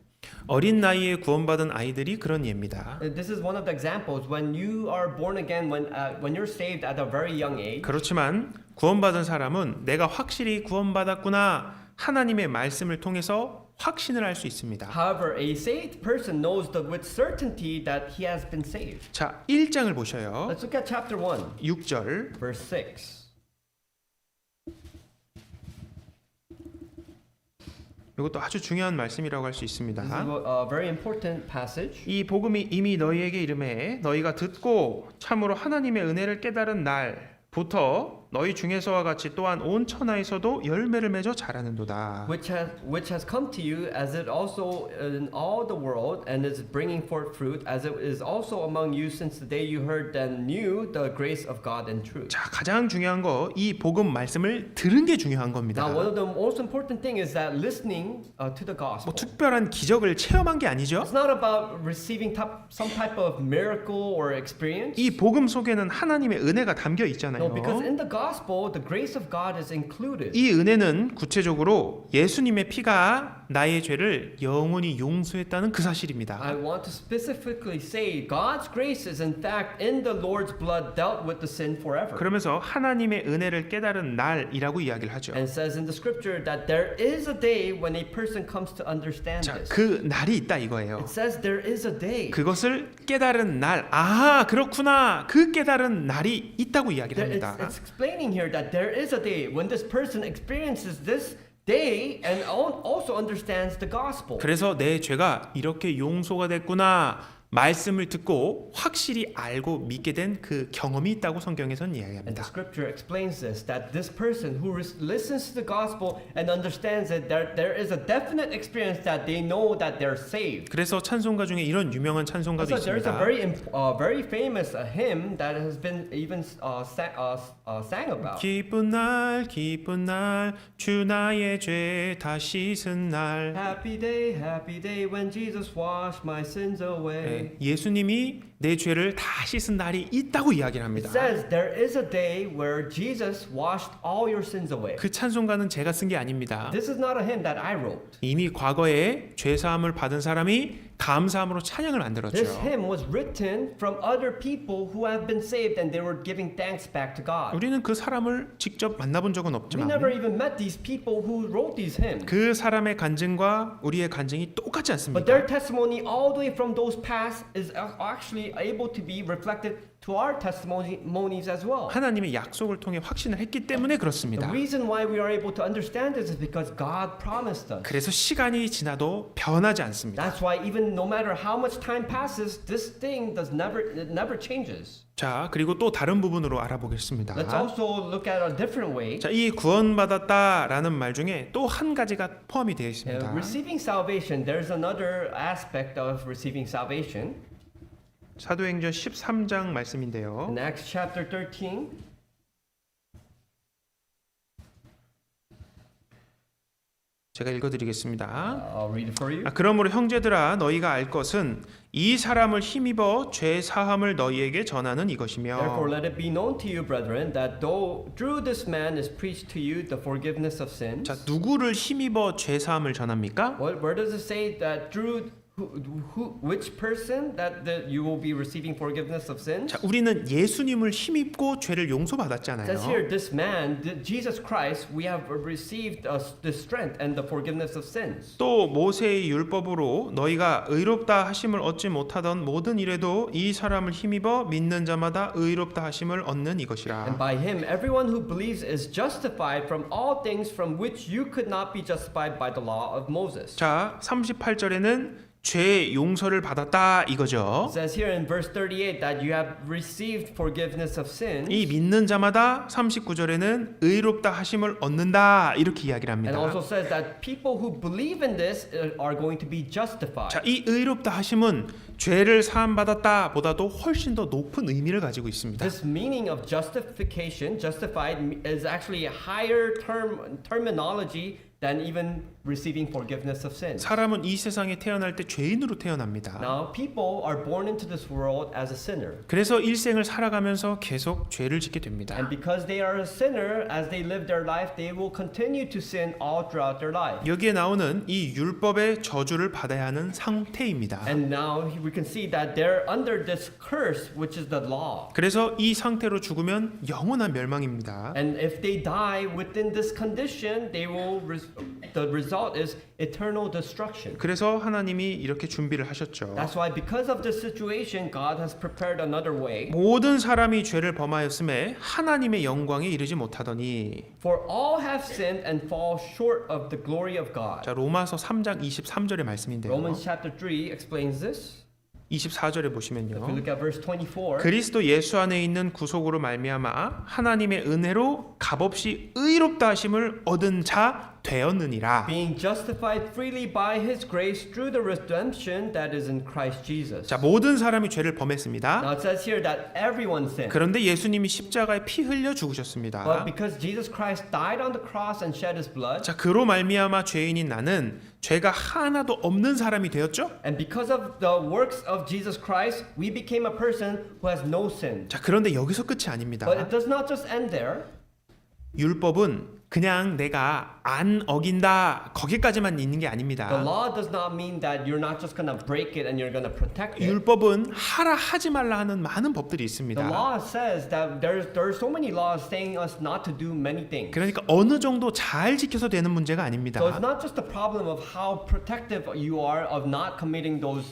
어린 나이에 구원받은 아이들이 그런 예입니다. this is one of the examples when you are born again, when you're saved at a very young age. 그렇지만 구원받은 사람은 내가 확실히 구원받았구나 하나님의 말씀을 통해서 확신을 할 수 있습니다. However, a saved person knows with certainty that he has been saved. 자, 1장을 보셔요. Let's look at chapter 1, 6절. verse 6. 이것도 아주 중요한 말씀이라고 할 수 This is 있습니다. a very important passage. 이 복음이 이미 너희에게 이름해 너희가 듣고 참으로 하나님의 은혜를 깨달은 날부터 너희 중에서와 같이 또한 온 천하에서도 열매를 맺어 자라는도다. Which has come to you as it also in all the world and is bringing forth fruit as it is also among you since the day you heard and knew the grace of God and truth. 자, 가장 중요한 거 이 복음 말씀을 들은 게 중요한 겁니다. Now, one of the most important thing is that listening to the 뭐 gospel. 특별한 기적을 체험한 게 아니죠. It's not about receiving some type of miracle or experience. 이 복음 속에는 하나님의 은혜가 담겨 No, 있잖아요. because in the gospel, the grace of God is included. 이 은혜는 구체적으로 예수님의 피가 나의 죄를 영원히 용서했다는 그 사실입니다. I want to specifically say God's grace is in fact in the Lord's blood dealt with the sin forever. 그러면서 하나님의 은혜를 깨달은 날이라고 이야기를 하죠. And it says in the scripture that there is a day when a person comes to understand 자, this. 그 날이 있다 이거예요. It says there is a day. 그것을 깨달은 날, 아 그렇구나, 그 깨달은 날이 있다고 이야기를 합니다. It's explaining here that there is a day when this person experiences this day and also understands the gospel. 그래서 내 죄가 이렇게 용서가 됐구나 말씀을 듣고 확실히 알고 믿게 된 그 경험이 있다고 성경에서는 And the 이야기합니다. scripture explains this, that this person who listens to the gospel and understands it, there is a definite experience that they know that they're saved. 그래서 찬송가 중에 이런 유명한 찬송가도 So there's a 있습니다. very famous hymn that has been even sang about. 기쁜 날 주 나의 죄 다 씻은 날. Happy day when Jesus washed my sins away. 예수님이 내 죄를 다 씻은 날이 있다고 이야기를 It 합니다. says there is a day where Jesus washed all your sins away. 그 찬송가는 제가 쓴 게 아닙니다. This is not a hymn that I wrote. 이미 과거에 죄 사함을 받은 사람이 감사함으로 찬양을 This 만들었죠. hymn was written from other people who have been saved and they were giving thanks back to God. 우리는 그 사람을 직접 만나본 적은 We 없지만 never even met these people who wrote these hymns. 그 사람의 간증과 우리의 간증이 똑같지 But their 않습니까? testimony all the way from those past is actually able to be reflected to our testimonies as well. 하나님의 약속을 통해 확신을 했기 때문에 The 그렇습니다. reason why we are able to understand this is because God promised us. 그래서 시간이 지나도 변하지 않습니다. That's why even no matter how much time passes, this thing never changes. 자, 그리고 또 다른 부분으로 알아보겠습니다. Let's also look at a different way. 자, 이 구원받았다라는 말 중에 또 한 가지가 포함이 되어 있습니다. Receiving salvation, there's another aspect of receiving salvation. 사도행전 13장 말씀인데요. In Acts chapter 13, 제가 읽어드리겠습니다. I'll read it for you. 그러므로 형제들아 너희가 알 것은 이 사람을 힘입어 죄 사함을 너희에게 전하는 이것이며 Therefore, let it be known to you, brethren, that though through this man is preached to you the forgiveness of sins. 자, 누구를 힘입어 죄 사함을 전합니까? Where does it say that through Which person that you will be receiving forgiveness of sins? 자, 우리는 예수님을 힘입고 죄를 It 용서받았잖아요. says here, this man, Jesus Christ, we have received the strength and the forgiveness of sins. 또 모세의 율법으로 너희가 의롭다 하심을 얻지 못하던 모든 일에도 이 사람을 힘입어 믿는 자마다 의롭다 하심을 얻는 And 이것이라. by him, everyone who believes is justified from all things from which you could not be justified by the law of Moses. 자, 38절에는 죄 용서를 받았다 이거죠. It says here in verse 38 that you have received forgiveness of sins. 이 믿는 자마다 39절에는 의롭다 하심을 얻는다 이렇게 이야기를 And 합니다. also says that people who believe in this are going to be justified. 자, 이 의롭다 하심은 죄를 사함 받았다 보다도 훨씬 더 높은 의미를 가지고 있습니다. This meaning of justification, justified, is actually a higher terminology than even receiving forgiveness of sins. 사람은 이 세상에 태어날 때 죄인으로 태어납니다. Now, people are born into this world as a sinner. 그래서 일생을 살아가면서 계속 죄를 짓게 됩니다. And because they are a sinner, as they live their life, they will continue to sin all throughout their life. 여기에 나오는 이 율법의 저주를 받아야 하는 상태입니다. And now we can see that they're under this curse, which is the law. 그래서 이 상태로 죽으면 영원한 멸망입니다. And if they die within this condition, they will the result is eternal destruction. 그래서 하나님이 이렇게 준비를 하셨죠. That's why because of this situation, God has prepared another way. 모든 사람이 죄를 범하였음에 하나님의 영광에 이르지 못하더니. For all have sinned and fall short of the glory of God. 자, 로마서 3장 23절의 말씀인데요. Romans chapter 3 explains this. 24절에 If 보시면요. we look at verse 24. 그리스도 예수 안에 있는 구속으로 말미암아 하나님의 은혜로 값없이 의롭다 하심을 얻은 자 되었느니라. Being justified freely by His grace through the redemption that is in Christ Jesus. 자, 모든 사람이 죄를 범했습니다. Now it says here that everyone sinned. 그런데 예수님이 십자가에 피 흘려 But 죽으셨습니다. because Jesus Christ died on the cross and shed His blood, 자, 그로 말미암아 죄인인 나는 죄가 하나도 없는 사람이 되었죠? and because of the works of Jesus Christ, we became a person who has no sin. 자, 그런데 여기서 끝이 아닙니다. But it does not just end there. 율법은 그냥 내가 안 어긴다 거기까지만 있는 게 The 아닙니다. law does not mean that you're not just going to break it and you're going to protect it. 율법은 하라 하지 말라 하는 많은 법들이 The 있습니다. law says that there are so many laws saying us not to do many things. 그러니까 어느 정도 잘 지켜서 되는 문제가 아닙니다. So it's not just a problem of how protective you are of not committing those,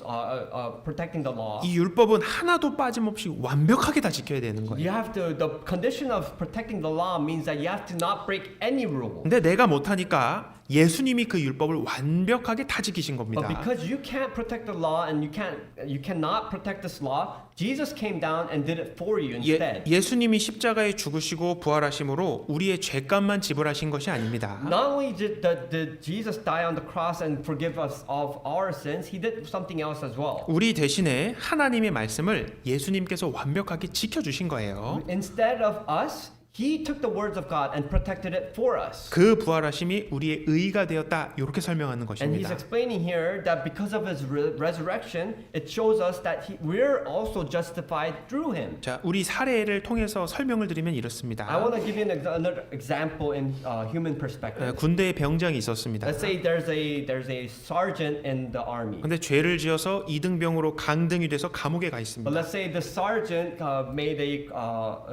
protecting the law. 이 율법은 하나도 빠짐없이 완벽하게 다 지켜야 되는 거예요. You have to, the condition of protecting the law means that you have to not break any rule. 근데 내가 못하니까 예수님이 그 율법을 완벽하게 다 지키신 겁니다. But because you can't protect the law and you cannot protect this law, Jesus came down and did it for you instead. 예수님이 십자가에 죽으시고 부활하심으로 우리의 죄값만 지불하신 것이 아닙니다. Not only did Jesus die on the cross and forgive us of our sins, He did something else as well. 우리 대신에 하나님의 말씀을 예수님께서 완벽하게 지켜주신 거예요. Instead of us, He took the words of God and protected it for us. 그 부활하심이 우리의 의가 되었다. 이렇게 설명하는 And He's 것입니다. explaining here that because of His resurrection, it shows us that we're also justified through Him. 자, 우리 사례를 통해서 설명을 드리면 이렇습니다. I want to give you another example in human perspective. 군대에 병장이 있었습니다. Let's say there's a sergeant in the army. 근데 죄를 지어서 이등병으로 강등이 돼서 감옥에 가 But 있습니다. let's say the sergeant made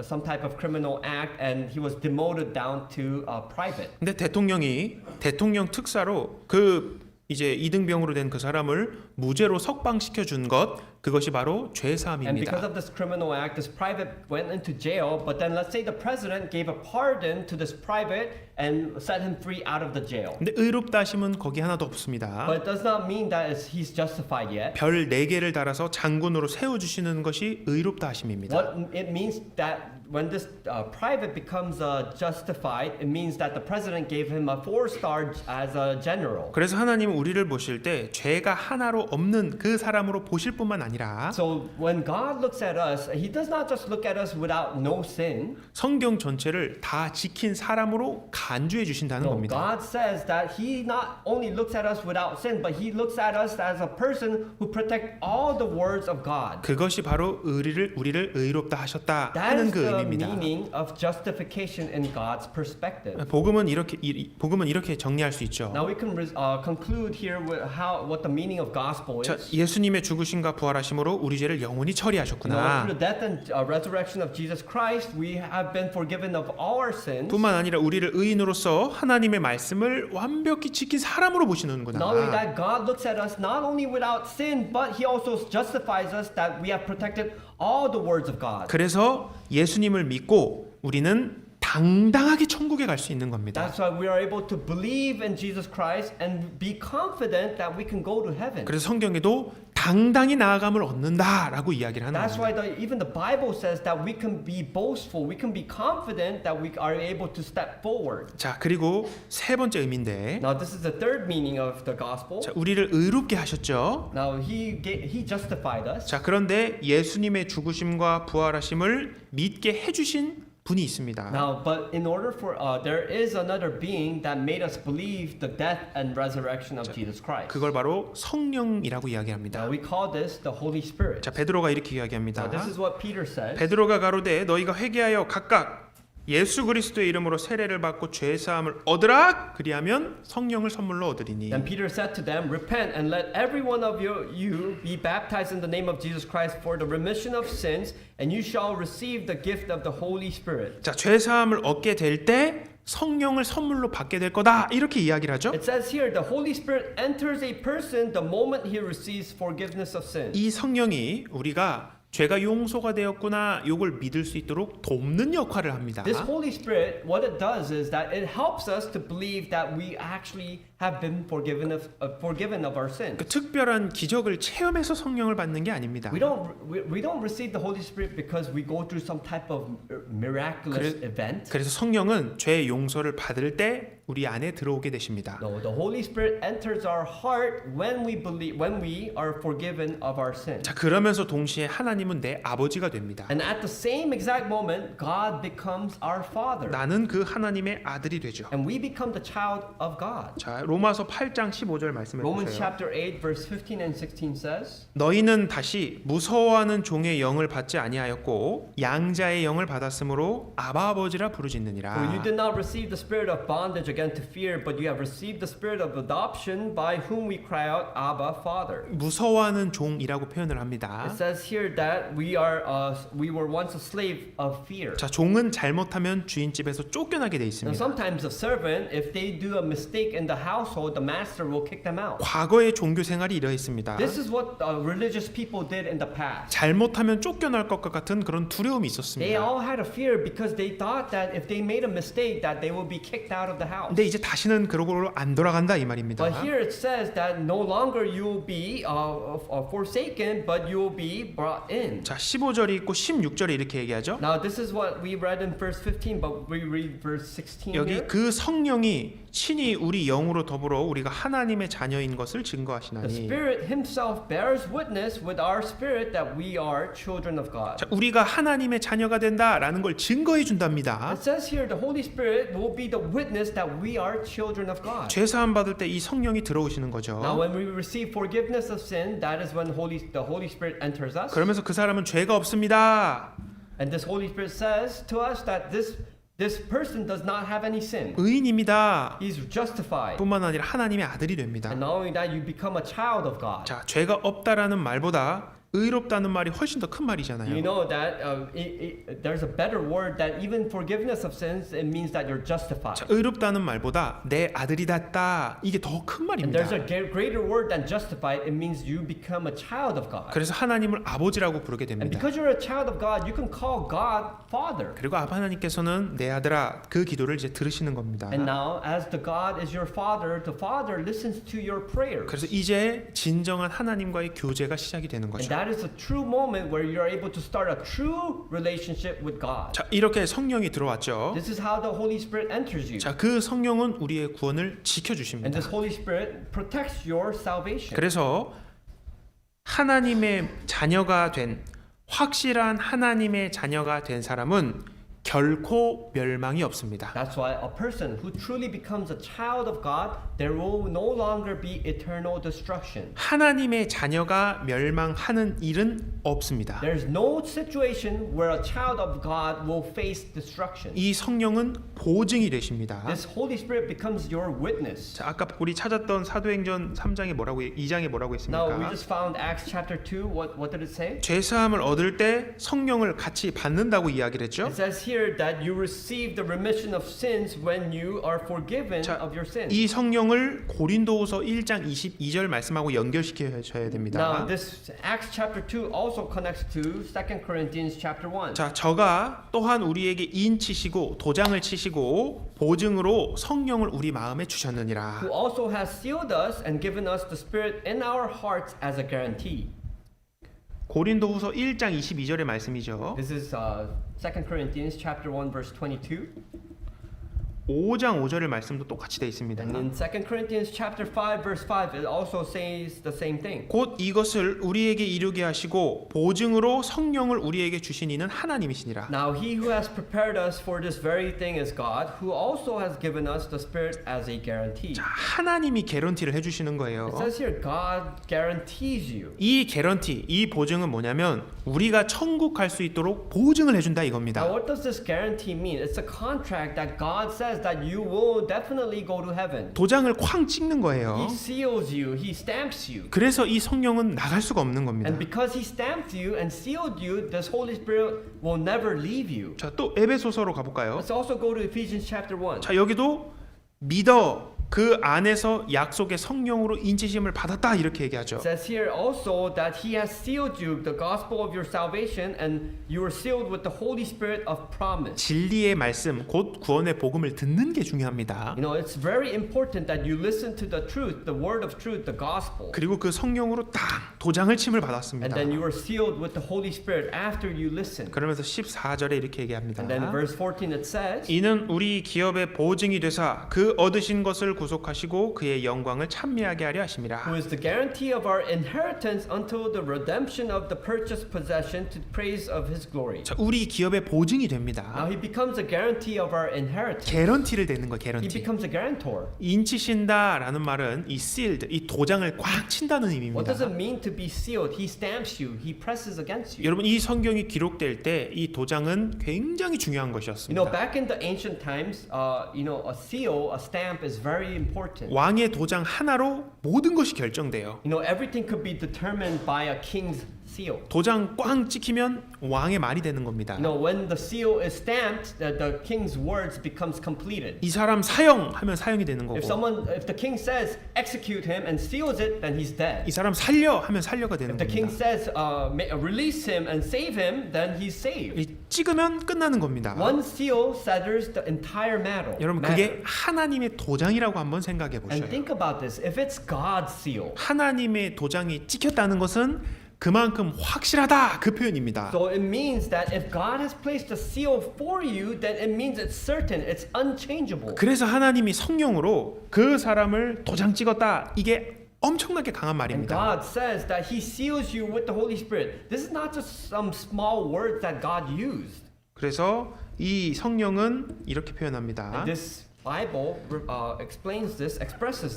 some type of criminal act and he was demoted down to private. 근데 대통령이 대통령 특사로 그 이제 이등병으로 된 그 사람을 무죄로 석방시켜 준 것, 그것이 바로 죄 And because 사함입니다. of this criminal act, this private went into jail. But then let's say the president gave a pardon to this private and set him free out of the jail. 근데 의롭다 하심은 거기 하나도 없습니다. But it does not mean that he's justified yet. 별 4개를 달아서 장군으로 세워 주시는 것이 의롭다 하심입니다. What it means that when this private becomes justified, it means that the president gave him a 4-star as a general. 그래서 하나님은 우리를 보실 때 죄가 하나로 없는 그 사람으로 보실 뿐만 아니라 So when God looks at us, He does not just look at us without no sin. 성경 전체를 다 지킨 사람으로 간주해 주신다는 No, 겁니다. God says that He not only looks at us without sin, but He looks at us as a person who protects all the words of God. 그것이 바로 우리를 의롭다 하셨다 That 하는 is 그 the 의미입니다. meaning of justification in God's perspective. 복음은 이렇게 정리할 수 있죠. Now we can conclude here with what the meaning of gospel 자, is. 예수님의 죽으심과 부활하심으로 우리 죄를 영원히 No, 처리하셨구나. through the death and resurrection of Jesus Christ, we have been forgiven of all our sins. 뿐만 아니라 우리를 의인으로서 하나님의 말씀을 완벽히 지킨 사람으로 보시는구나. Not only that, God looks at us not only without sin, but He also justifies us that we have protected all the words of God. 그래서 예수님을 믿고 우리는 당당하게 천국에 갈 수 있는 겁니다. That's why we are able to believe in Jesus Christ and be confident that we can go to heaven. 그래서 성경에도 당당히 나아감을 얻는다라고 이야기를 하는 That's 겁니다. why even the Bible says that we can be boastful, we can be confident that we are able to step forward. 자, 그리고 세 번째 의미인데, Now this is the third meaning of the gospel. 자, 우리를 의롭게 하셨죠. Now He justified us. 자, 그런데 예수님의 죽으심과 부활하심을 믿게 해주신 분이 있습니다. Now, but in order for there is another being that made us believe the death and resurrection of Jesus Christ. 그걸 바로 성령이라고 이야기합니다. Now we call this the Holy Spirit. 자, 베드로가 이렇게 이야기합니다. Now this is what Peter says. 베드로가 가로되 너희가 회개하여 각각 예수 그리스도의 이름으로 세례를 받고 죄 사함을 얻으라. 그리하면 성령을 선물로 얻으리니. Then Peter said to them, Repent and let every one of you be baptized in the name of Jesus Christ for the remission of sins, and you shall receive the gift of the Holy Spirit. 자, 죄 사함을 얻게 될 때 성령을 선물로 받게 될 거다. 이렇게 이야기를 하죠. It says here, the Holy Spirit enters a person the moment he receives forgiveness of sins. 이 성령이 우리가 죄가 용서가 되었구나 이걸 믿을 수 있도록 돕는 역할을 합니다. This Holy Spirit, what it does is that it helps us to believe that we actually have been forgiven of our sins. 그 특별한 기적을 체험해서 성령을 받는 게 아닙니다. We don't receive the Holy Spirit because we go through some type of miraculous event. 그래서 성령은 죄 용서를 받을 때 우리 안에 들어오게 되십니다. No, the Holy Spirit enters our heart when we are forgiven of our sins. 자, 그러면서 동시에 하나님은 내 아버지가 됩니다. And at the same exact moment, God becomes our Father. 나는 그 하나님의 아들이 되죠. And we become the child of God. 자, 로마서 8장 15절 말씀해 Romans 보세요. chapter 8 verse 15 and 16 says, 너희는 다시 무서워하는 종의 영을 받지 아니하였고 양자의 영을 받았으므로 아바 아버지라 For you 부르짖느니라. did not receive the spirit of bondage again to fear, but you have received the spirit of adoption by whom we cry out, Abba, Father. 무서워하는 종이라고 표현을 합니다. It says here that we were once a slave of fear. 자, 종은 잘못하면 주인집에서 쫓겨나게 돼 Now 있습니다. sometimes a servant, if they do a mistake in the household, the master will kick them out. 과거의 종교 생활이 이러했습니다. This is what religious people did in the past. 잘못하면 쫓겨날 것과 같은 그런 두려움이 They 있었습니다. all had a fear because they thought that if they made a mistake that they would be kicked out of the house. 근데 이제 다시는 그러고로 안 돌아간다 이 말입니다. But here it says that no longer you will be forsaken, but you will be brought in. 자, 15절이 있고 16절에 이렇게 얘기하죠. Now this is what we read in verse 15, but we read verse 16 여기 here. 그 성령이 친히 우리 영으로 더불어 우리가 하나님의 자녀인 것을 The 증거하시나니. Spirit Himself bears witness with our spirit that we are children of God. 자, 우리가 하나님의 자녀가 된다라는 걸 증거해 준답니다. It says here the Holy Spirit will be the witness that we are children of God. 죄 사함 받을 때 이 성령이 들어오시는 Now 거죠. when we receive forgiveness of sin, that is when the Holy Spirit enters us. 그러면서 그 사람은 죄가 없습니다. And this Holy Spirit says to us that this person does not have any sin. 의인입니다. He's justified. 뿐만 아니라 하나님의 아들이 됩니다. And not only that, you become a child of God. 자, 죄가 없다라는 말보다 의롭다는 말이 훨씬 더 큰 You 말이잖아요. know that there's a better word that even forgiveness of sins, it means that you're justified. 자, 의롭다는 말보다 내 아들이 됐다 이게 더 큰 And 말입니다. there's a greater word than justified, it means you become a child of God. 그래서 하나님을 아버지라고 부르게 And 됩니다. because you're a child of God, you can call God Father. 그리고 아바 하나님께서는 내 아들아 그 기도를 이제 들으시는 겁니다. And now, as the God is your Father, the Father listens to your prayers. 그래서 이제 진정한 하나님과의 교제가 시작이 되는 And 거죠. that is a true moment where you're able to start a true relationship with God. 자, 이렇게 성령이 들어왔죠. This is how the Holy Spirit enters you. 자, 그 성령은 우리의 구원을 And 지켜주십니다. this Holy Spirit protects your salvation. 그래서 하나님의 자녀가 된 확실한 하나님의 자녀가 된 사람은 결코 멸망이 없습니다. That's why a person who truly becomes a child of God, there will no longer be eternal destruction. 하나님의 자녀가 멸망하는 일은 없습니다. There's no situation where a child of God will face destruction. 이 성령은 보증이 되십니다. This Holy Spirit becomes your witness. 자, 아까 우리 찾았던 사도행전 3장에 뭐라고 2장에 뭐라고 Now we 했습니까? just found Acts chapter 2. What did it say? 죄 사함을 얻을 때 성령을 같이 받는다고 이야기를 했죠. It says here that you receive the remission of sins when you are forgiven 자, of your sins. 이 성령을 고린도후서 1장 22절 말씀하고 연결시켜야 됩니다. Now this Acts chapter 2 also connects to 2 Corinthians chapter 1. 자, 저가 또한 우리에게 인치시고 도장을 치시고 보증으로 성령을 우리 마음에 주셨느니라. Who also has sealed us and given us the Spirit in our hearts as a guarantee. 고린도후서 1장 22절의 말씀이죠. This is 2 Corinthians chapter 1 verse 22. 5장 5절의 말씀도 똑같이 되어 있습니다. And in 2 Corinthians chapter 5 verse 5 it also says the same thing. 곧 이것을 우리에게 이루게 하시고 보증으로 성령을 우리에게 주신 이는 하나님이시니라. Now he who has prepared us for this very thing is God, who also has given us the Spirit as a guarantee. 자, 하나님이 개런티를 해주시는 거예요. It says here God guarantees you. 이 개런티, 이 보증은 뭐냐면 우리가 천국 갈 수 있도록 보증을 해준다 Now 이겁니다. what does this guarantee mean? It's a contract that God says that you will definitely go to heaven. 도장을 쾅 찍는 He 거예요. seals you, he stamps you. 그래서 이 성령은 나갈 수가 없는 겁니다. And because he stamped you and sealed you, this Holy Spirit will never leave you. 자, 또 에베소서로 가볼까요? Let's also go to Ephesians chapter 1. 자, 여기도 믿어 그 안에서 약속의 성령으로 인치심을 받았다 이렇게 얘기하죠. It says here also that he has sealed you the gospel of your salvation and you are sealed with the Holy Spirit of promise. 진리의 말씀, 곧 구원의 복음을 듣는 게 중요합니다. You know, it's very important that you listen to the truth, the word of truth, the gospel. 그리고 그 성령으로 딱 도장을 침을 And 받았습니다. then you are sealed with the Holy Spirit after you listen. 그러면서 14절에 이렇게 얘기합니다. And then in verse 14 it says, 이는 우리 기업의 보증이 되사 그 얻으신 것을 구속하시고 그의 영광을 찬미하게 하려 하심이라. who is the guarantee of our inheritance until the redemption of the purchased possession to praise of his glory. 자, 우리 기업의 보증이 Now 됩니다. he becomes a guarantee of our inheritance. 개런티를 대는 거 He 개런티. becomes a guarantor. 인치신다라는 말은 이 sealed, 이 도장을 꽉 친다는 What 의미입니다. does it mean to be sealed? He stamps you. He presses against you. 여러분 이 성경이 기록될 때 이 도장은 굉장히 중요한 You know, 것이었습니다. back in the ancient times, a seal, a stamp is very important. 왕의 도장 하나로 모든 것이 결정돼요. You know, everything could be determined by a king's seal. 도장 꽝 찍히면 왕의 말이 되는 겁니다. You know, when the seal is stamped, the king's words becomes completed. 이 사람 사형하면 사형이 되는 거고 If the king says execute him and seals it, then he's dead. 이 사람 살려 하면 살려가 되는 If the king 겁니다. says release him and save him, then he's saved. 이 찍으면 끝나는 겁니다. One seal settles the entire matter. 여러분 그게 하나님의 도장이라고 한번 생각해 And 보셔요. think about this. If it's God's seal, 하나님의 도장이 찍혔다는 것은 그만큼 확실하다 그 표현입니다. so it means that if God has placed a seal for you, then it means it's certain, it's unchangeable. 그래서 하나님이 성령으로 그 사람을 도장 찍었다. 이게 엄청나게 강한 And 말입니다. God says that He seals you with the Holy Spirit. This is not just some small words that God used. 그래서 이 성령은 이렇게 표현합니다. And this Bible expresses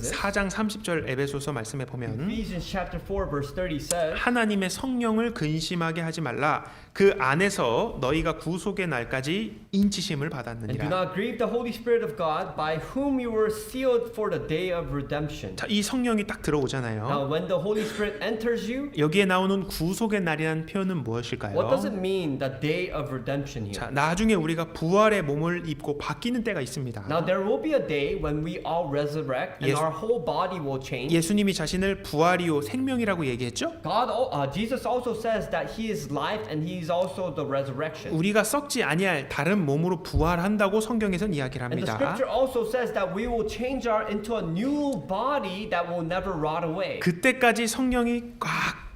this. 4장 30절 에베소서 말씀에 보면 Ephesians chapter 4 verse 30 says, 하나님의 성령을 근심하게 하지 말라. 그 안에서 너희가 구속의 날까지 인치심을 And do 받았느니라. not grieve the Holy Spirit of God, by whom you were sealed for the day of redemption. 자, 이 성령이 딱 들어오잖아요. Now, when the Holy Spirit enters you, 여기에 나오는 구속의 날이라는 표현은 what 무엇일까요? does it mean, the day of redemption here? 자, 나중에 우리가 부활의 몸을 입고 바뀌는 때가 있습니다. Now, there will be a day when we all resurrect and Yes. our whole body will change. 예수님이 자신을 부활이요 생명이라고 얘기했죠? Jesus also says that He is life and He is also the resurrection. 우리가 썩지 아니할 다른 몸으로 부활한다고 성경에서는 이야기를 And the 합니다. scripture also says that we will change into a new body that will never rot away. 그때까지 성령이 꽉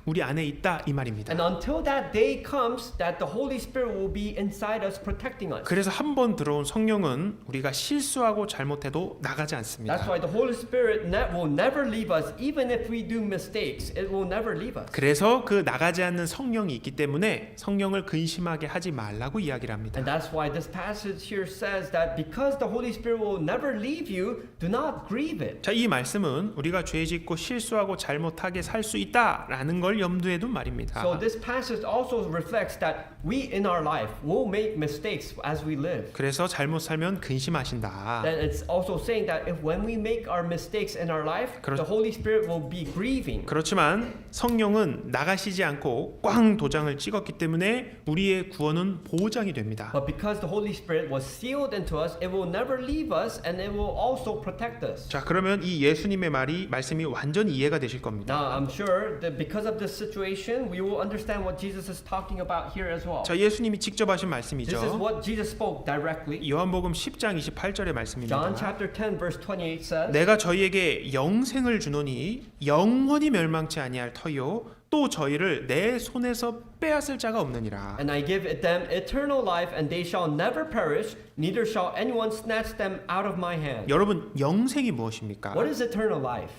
우리 안에 있다 이 말입니다. And until that day comes, that the Holy Spirit will be inside us, protecting us. 그래서 한 번 들어온 성령은 우리가 실수하고 잘못해도 나가지 That's 않습니다. why the Holy Spirit will never leave us, even if we do mistakes. It will never leave us. 그래서 그 나가지 않는 성령이 있기 때문에 성령을 근심하게 하지 말라고 이야기를 합니다. And that's why this passage here says that because the Holy Spirit will never leave you, do not grieve it. 자, 이 말씀은 우리가 죄 짓고 실수하고 잘못하게 살 수 있다라는 걸 염두에 둔 말입니다. So this passage also reflects that we in our life will make mistakes as we live. 그래서 잘못 살면 근심하신다. Then it's also saying that if when we make our mistakes in our life, the Holy Spirit will be grieving. 그렇지만 성령은 나가시지 않고 꽝 도장을 찍었기 때문에 우리의 구원은 보장이 됩니다. But because the Holy Spirit was sealed into us, it will never leave us and it will also protect us. 자, 그러면 이 예수님의 말씀이 완전히 이해가 되실 겁니다. Now, I'm sure that because of this situation, we will understand what Jesus is talking about here as well. 자, 예수님이 직접 하신 This is 말씀이죠. what Jesus spoke directly. 요한복음 10장 28절의 말씀입니다. John chapter 10 verse 28 says, 내가 저희에게 영생을 주노니 영원히 멸망치 아니할 터요 또 저희를 내 손에서 빼앗을 자가 없느니라. And I give them eternal life, and they shall never perish, neither shall anyone snatch them out of my hand. 여러분, 영생이 무엇입니까? What is eternal life?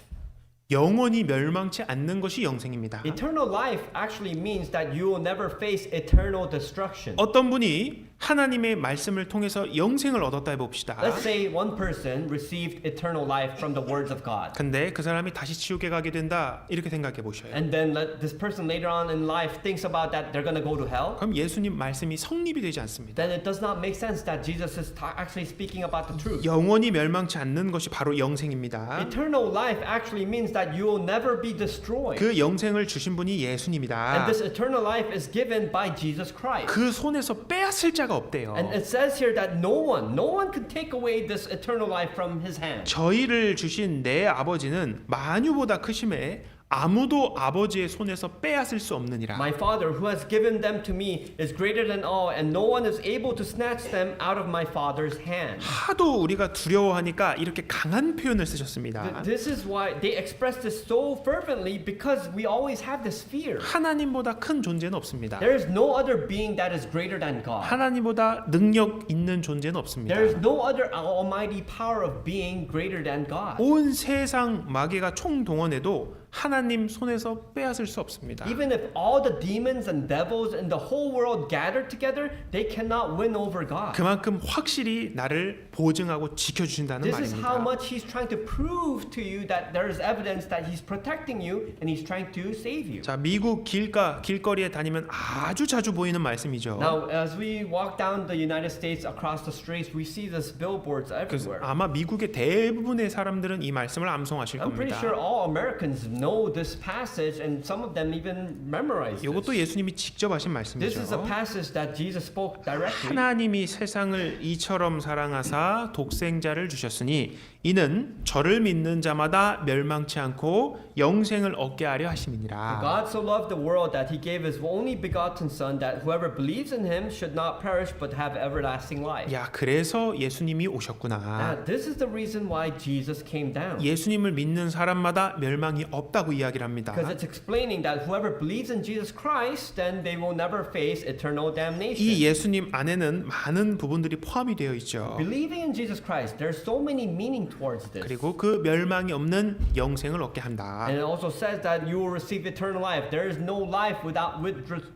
영원히 멸망치 않는 것이 영생입니다. Eternal life actually means that you will never face eternal destruction. 어떤 분이 하나님의 말씀을 통해서 영생을 얻었다 해봅시다. Let's say one person received eternal life from the words of God. 근데 그 사람이 다시 지옥에 가게 된다 이렇게 생각해 보셔요. And then this person later on in life thinks about that they're going to go to hell. 그럼 예수님 말씀이 성립이 되지 않습니다. Then it does not make sense that Jesus is actually speaking about the truth. 영원히 멸망치 않는 것이 바로 영생입니다. Eternal life actually means that you will never be destroyed. 그 영생을 주신 분이 And 예수님이다. this eternal life is given by Jesus Christ. 그 손에서 빼앗을 자가 없대요. And it says here that no one can take away this eternal life from his hand. 저희를 주신 내 아버지는 만유보다 크심에 아무도 아버지의 손에서 빼앗을 수 없느니라. My Father who has given them to me is greater than all, and no one is able to snatch them out of my Father's hand. 하도 우리가 두려워하니까 이렇게 강한 표현을 쓰셨습니다. This is why they express this so fervently, because we always have this fear. 하나님보다 큰 존재는 없습니다. There is no other being that is greater than God. 하나님보다 능력 있는 존재는 없습니다. There is no other almighty power of being greater than God. 온 세상 마귀가 총동원해도 하나님 손에서 빼앗을 수 없습니다. Even if all the demons and devils in the whole world gather together, they cannot win over God. 그만큼 확실히 나를 보증하고 지켜주신다는 This is how 말입니다. much He's trying to prove to you that there is evidence that He's protecting you and He's trying to save you. 자, 미국 길거리에 다니면 아주 자주 보이는 말씀이죠. Now, as we walk down the United States across the streets, we see these billboards 그래서 everywhere. 아마 미국의 대부분의 사람들은 이 말씀을 암송하실 I'm pretty 겁니다. sure all Americans know this passage, and some of them even memorize 이것도 this. 예수님이 직접 하신 This is a 말씀이죠. passage that Jesus spoke directly. 하나님이 세상을 이처럼 사랑하사 독생자를 주셨으니 이는 저를 믿는 자마다 멸망치 않고 영생을 얻게 하려 하심이니라. God so loved the world that He gave His only begotten Son, that whoever believes in Him should not perish but have everlasting life. 야, 그래서 예수님이 오셨구나. This is the reason why Jesus came down. 예수님을 믿는 사람마다 멸망이 없다고 이야기를 합니다. Because it's explaining that whoever believes in Jesus Christ, then they will never face eternal damnation. 이 예수님 안에는 많은 부분들이 포함이 되어 있죠. Believing in Jesus Christ, there's so many meaning towards this. 그리고 그 멸망이 없는 영생을 얻게 한다. And it also says that you will receive eternal life. There is no life with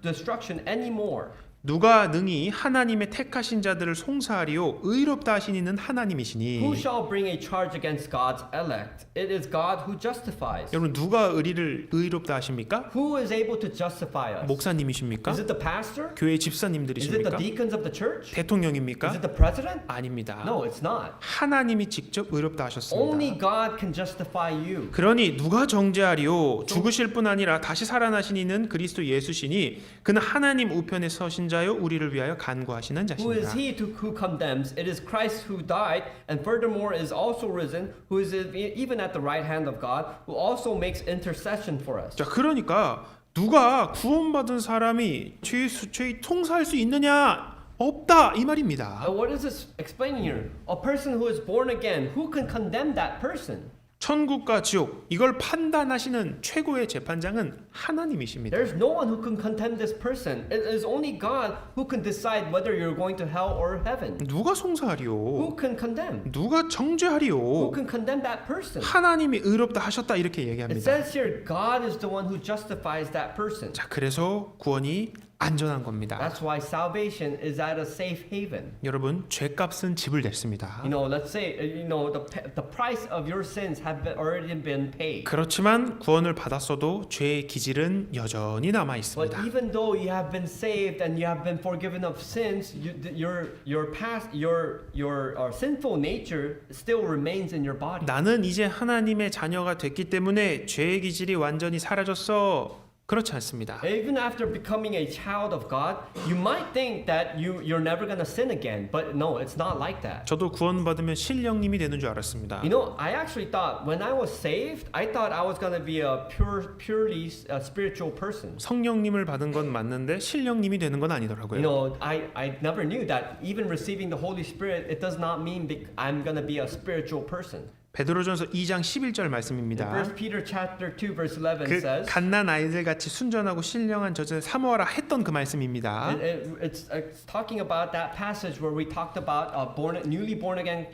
destruction anymore. 누가 능히 하나님의 택하신 자들을 송사하리요 의롭다 하신 이는 하나님이시니. Who shall bring a charge against God's elect? It is God who justifies. 여러분, 누가 의리를 의롭다 하십니까? Who is able to justify us? 목사님이십니까? Is it the pastor? 교회 Is it the 집사님들이십니까? deacons of the church? Is 대통령입니까? it the president? 아닙니다. No, it's not. 하나님이 직접 의롭다 하셨습니다. Only God can justify you. 그러니 누가 정죄하리요? 죽으실 뿐 아니라 다시 살아나신 이는 그리스도 예수시니 그는 하나님 우편에 서신 자요 우리를 위하여 간구하시는 Who is 자시니라. he who condemns? It is Christ who died, and furthermore is also risen, who is even at the right hand of God, who also makes intercession for us. 자, 그러니까 누가 구원받은 사람이 죄 통사할 수 있느냐? 없다 이 말입니다. What is this explaining here? A person who is born again, who can condemn that person? 천국과 지옥 이걸 판단하시는 최고의 재판장은 하나님이십니다. There's no one who can condemn this person. It is only God who can decide whether you're going to hell or heaven. 누가 송사하리요? Who can condemn? 누가 Who 정죄하리요? can condemn that person? 하나님이 의롭다 하셨다 이렇게 It 얘기합니다. says here, God is the one who justifies that person. 자, 그래서 구원이 안전한 겁니다. That's why salvation is at a safe haven. 여러분, 죄값은 집을 냈습니다. You know, let's say, the price of your sins have already been paid. 그렇지만 구원을 받았어도 죄의 기질은 여전히 남아 But 있습니다. even though you have been saved and you have been forgiven of sins, your past, your sinful nature still remains in your body. 나는 이제 하나님의 자녀가 됐기 때문에 죄의 기질이 완전히 사라졌어. 그렇지 않습니다. Even after becoming a child of God, you might think that you're never gonna sin again, but no, it's not like that. 저도 구원받으면 신령님이 되는 줄 알았습니다. You know, I actually thought when I was saved, I thought I was gonna be a purely spiritual person. 성령님을 받은 건 맞는데 신령님이 되는 건 You 아니더라고요. know, I never knew that even receiving the Holy Spirit, it does not mean I'm gonna be a spiritual person. 베드로전서 2장 11절 In 말씀입니다. 1 Peter chapter 2 verse 11 그 says, 갓난 아이들 같이 순전하고 신령한 젖을 사모하라 했던 그 말씀입니다. it's talking about that passage where we talked about a newly born again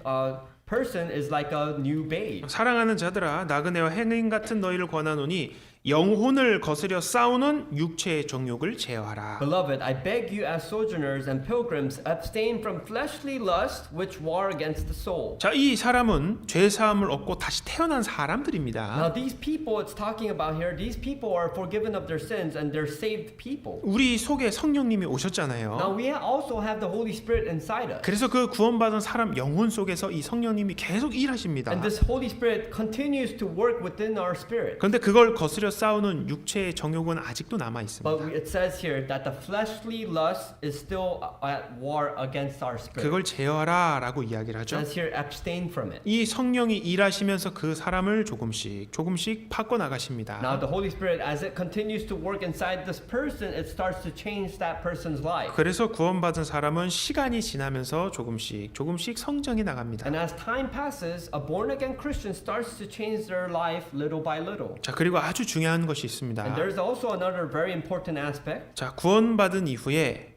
person is like a new babe. 사랑하는 자들아 나그네와 행인 같은 너희를 권하노니 영혼을 거스려 싸우는 육체의 정욕을 제어하라. Beloved, I beg you as sojourners and pilgrims, abstain from fleshly lust which war against the soul. 자, 이 사람은 죄 사함을 얻고 다시 태어난 사람들입니다. Now these people it's talking about here, these people are forgiven of their sins and they're saved people. 우리 속에 성령님이 Now 오셨잖아요. we also have the Holy Spirit inside us. 그래서 그 구원받은 사람 영혼 속에서 이 성령님이 계속 일하십니다. And this Holy Spirit continues to work within our spirit. 그런데 그걸 거스려 싸우는 육체의 정욕은 아직도 남아 있습니다. But it says here that the fleshly lust is still at war against our spirit. 그걸 제어하라라고 이야기를 It 하죠. says here abstain from it. 이 성령이 일하시면서 그 사람을 조금씩 바꿔 나가십니다. Now the Holy Spirit, as it continues to work inside this person, it starts to change that person's life. 그래서 구원받은 사람은 시간이 지나면서 조금씩 성장해 나갑니다. And as time passes, a born again Christian starts to change their life little by little. 자, 그리고 아주 중요한 것이 And 있습니다. there's also another very important aspect. 자, 구원받은 이후에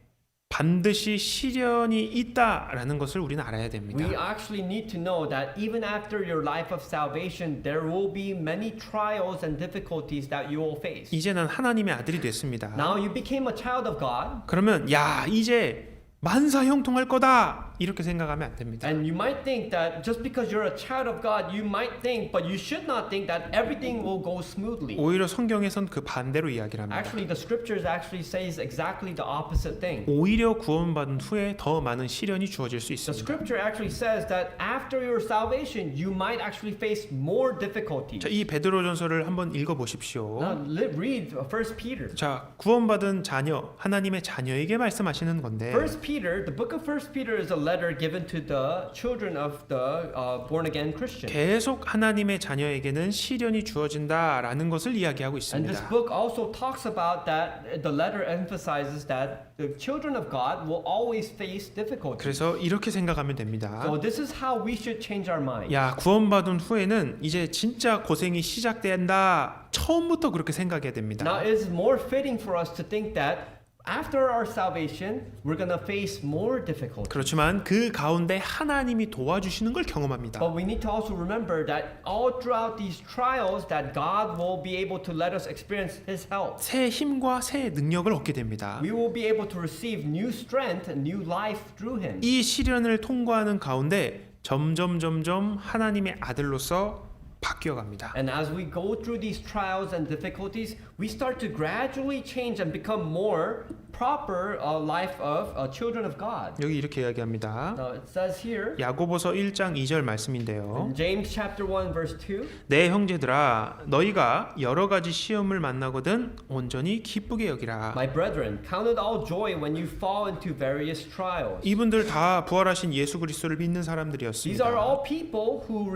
반드시 시련이 있다라는 것을 우리는 알아야 됩니다. We actually need to know that even after your life of salvation, there will be many trials and difficulties that you will face. 이제 난 하나님의 아들이 됐습니다. Now you became a child of God, 그러면 야, 이제 만사 형통할 거다 이렇게 생각하면 안 됩니다. and you might think that just because you're a child of God, you might think, but you should not think that everything will go smoothly. 오히려 성경에선 그 반대로 이야기를 합니다. Actually, the scriptures actually says exactly the opposite thing. 오히려 구원받은 후에 더 많은 시련이 주어질 수 The 있습니다. scripture actually says that after your salvation, you might actually face more difficulties. 자, 이 베드로전서를 한번 읽어보십시오. Now, read 1 Peter. 자, 구원받은 자녀, 하나님의 자녀에게 말씀하시는 건데 1 Peter, the book of 1 Peter is a letter given to the children of the born again Christian. 계속 하나님의 자녀에게는 시련이 주어진다라는 것을 이야기하고 And this 있습니다. book also talks about that the letter emphasizes that the children of God will always face difficulties. 그래서 이렇게 생각하면 됩니다. So this is how we should change our mind. 야, 구원받은 후에는 이제 진짜 고생이 시작된다. 처음부터 그렇게 생각해야 됩니다. Now it is more fitting for us to think that after our salvation, we're gonna face more difficulties. 그렇지만 그 가운데 하나님이 도와주시는 걸 경험합니다. But we need to also remember that all throughout these trials, that God will be able to let us experience His help. 새 힘과 새 능력을 얻게 됩니다. We will be able to receive new strength and new life through Him. 이 시련을 통과하는 가운데 점점 하나님의 아들로서 바뀌어갑니다. And as we go through these trials and difficulties, we start to gradually change and become more proper life of children of God. 여기 이렇게 이야기합니다. Now it says here 야고보서 1장 2절 말씀인데요. in James chapter 1 verse 2, 내 형제들아 너희가 여러 가지 시험을 만나거든 온전히 기쁘게 여기라. my brethren, count it all joy when you fall into various trials. 이분들 다 부활하신 예수 그리스도를 믿는 These are 사람들이었습니다. all people who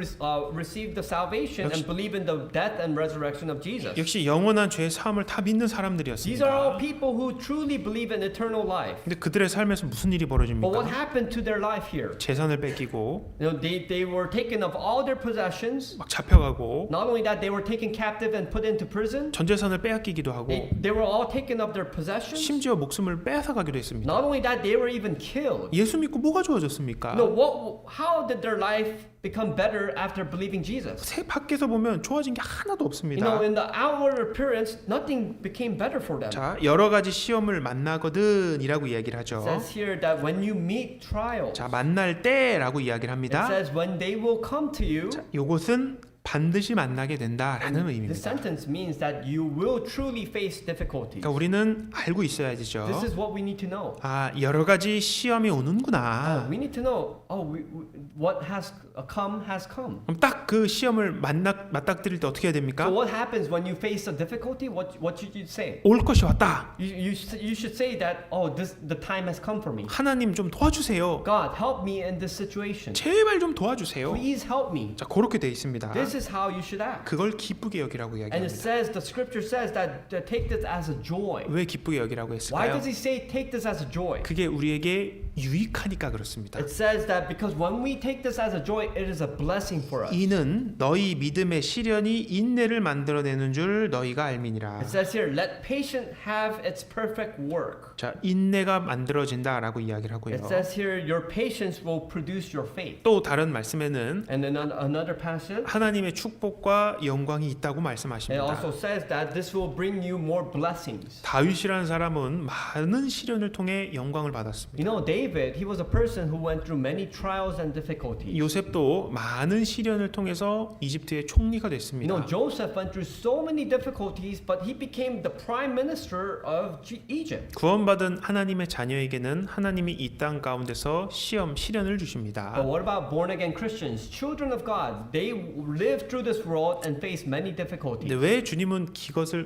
received the salvation and believe in the death and resurrection of Jesus. 역시 영원한 죄 사함을 다 믿는 These are 사람들이었습니다. all people who truly believe in eternal life. 근데 그들의 삶에서 무슨 일이 But what 벌어집니까? happened to their life here? 재산을 뺏기고 You know, they were taken of all their possessions. 막 잡혀가고 Not only that, they were taken captive and put into prison. 전 재산을 빼앗기기도 하고 They were all taken of their possessions. 심지어 목숨을 뺏어가기도 했습니다. Not only that, they were even killed. 예수 믿고 뭐가 좋아졌습니까? No, how did their life become better after believing Jesus? 새 밖에서 보면 좋아진 게 하나도 You 없습니다. know, in the outward appearance, nothing became better for them. 자, 여러 가지 시험을 만나거든이라고 이야기를 It 하죠. says here that when you meet trials, 자, 만날 때라고 이야기를 it 합니다. says when they will come to you. 자, 요것은 반드시 만나게 된다라는 This 의미입니다. sentence means that you will truly face difficulties. 그러니까 우리는 알고 있어야죠. This is what we need to know. 아, 여러 가지 시험이 오는구나. We need to know. What has come has come. 그럼 딱 그 시험을 맞닥뜨릴 때 어떻게 해야 됩니까? So what happens when you face a difficulty? What should you say? 올 것이 왔다. You should say that the time has come for me. 하나님 좀 도와주세요. God, help me in this situation. 제발 좀 도와주세요. Please help me. 자, 그렇게 돼 있습니다. This is how you should act. 그걸 기쁘게 여기라고 And it 이야기합니다. says, the scripture says that take this as a joy. 왜 기쁘게 여기라고 Why 했을까요? does he say take this as a joy? 그게 우리에게 유익하니까 그렇습니다. It says that because when we take this as a joy, it is a blessing for us. 이는 너희 믿음의 시련이 인내를 만들어내는 줄 너희가 알미니라. It says here, let patience have its perfect work. 자, 인내가 만들어진다라고 이야기를 하고요. It says here, your patience will produce your faith. 또 다른 말씀에는 And then another passage, 하나님의 축복과 영광이 있다고 it 말씀하십니다. also says that this will bring you more blessings. 다윗이라는 사람은 많은 시련을 통해 영광을 You 받았습니다. know, David, he was a person who went through many trials and difficulties. 요셉도 많은 시련을 통해서 이집트의 총리가 You 됐습니다. know, Joseph went through so many difficulties, but he became the prime minister of Egypt. 구원받은 하나님의 자녀에게는 하나님이 이 땅 가운데서 시련을 주십니다. But what about born again Christians, children of God? They live through this world and face many 근데 difficulties. 왜 주님은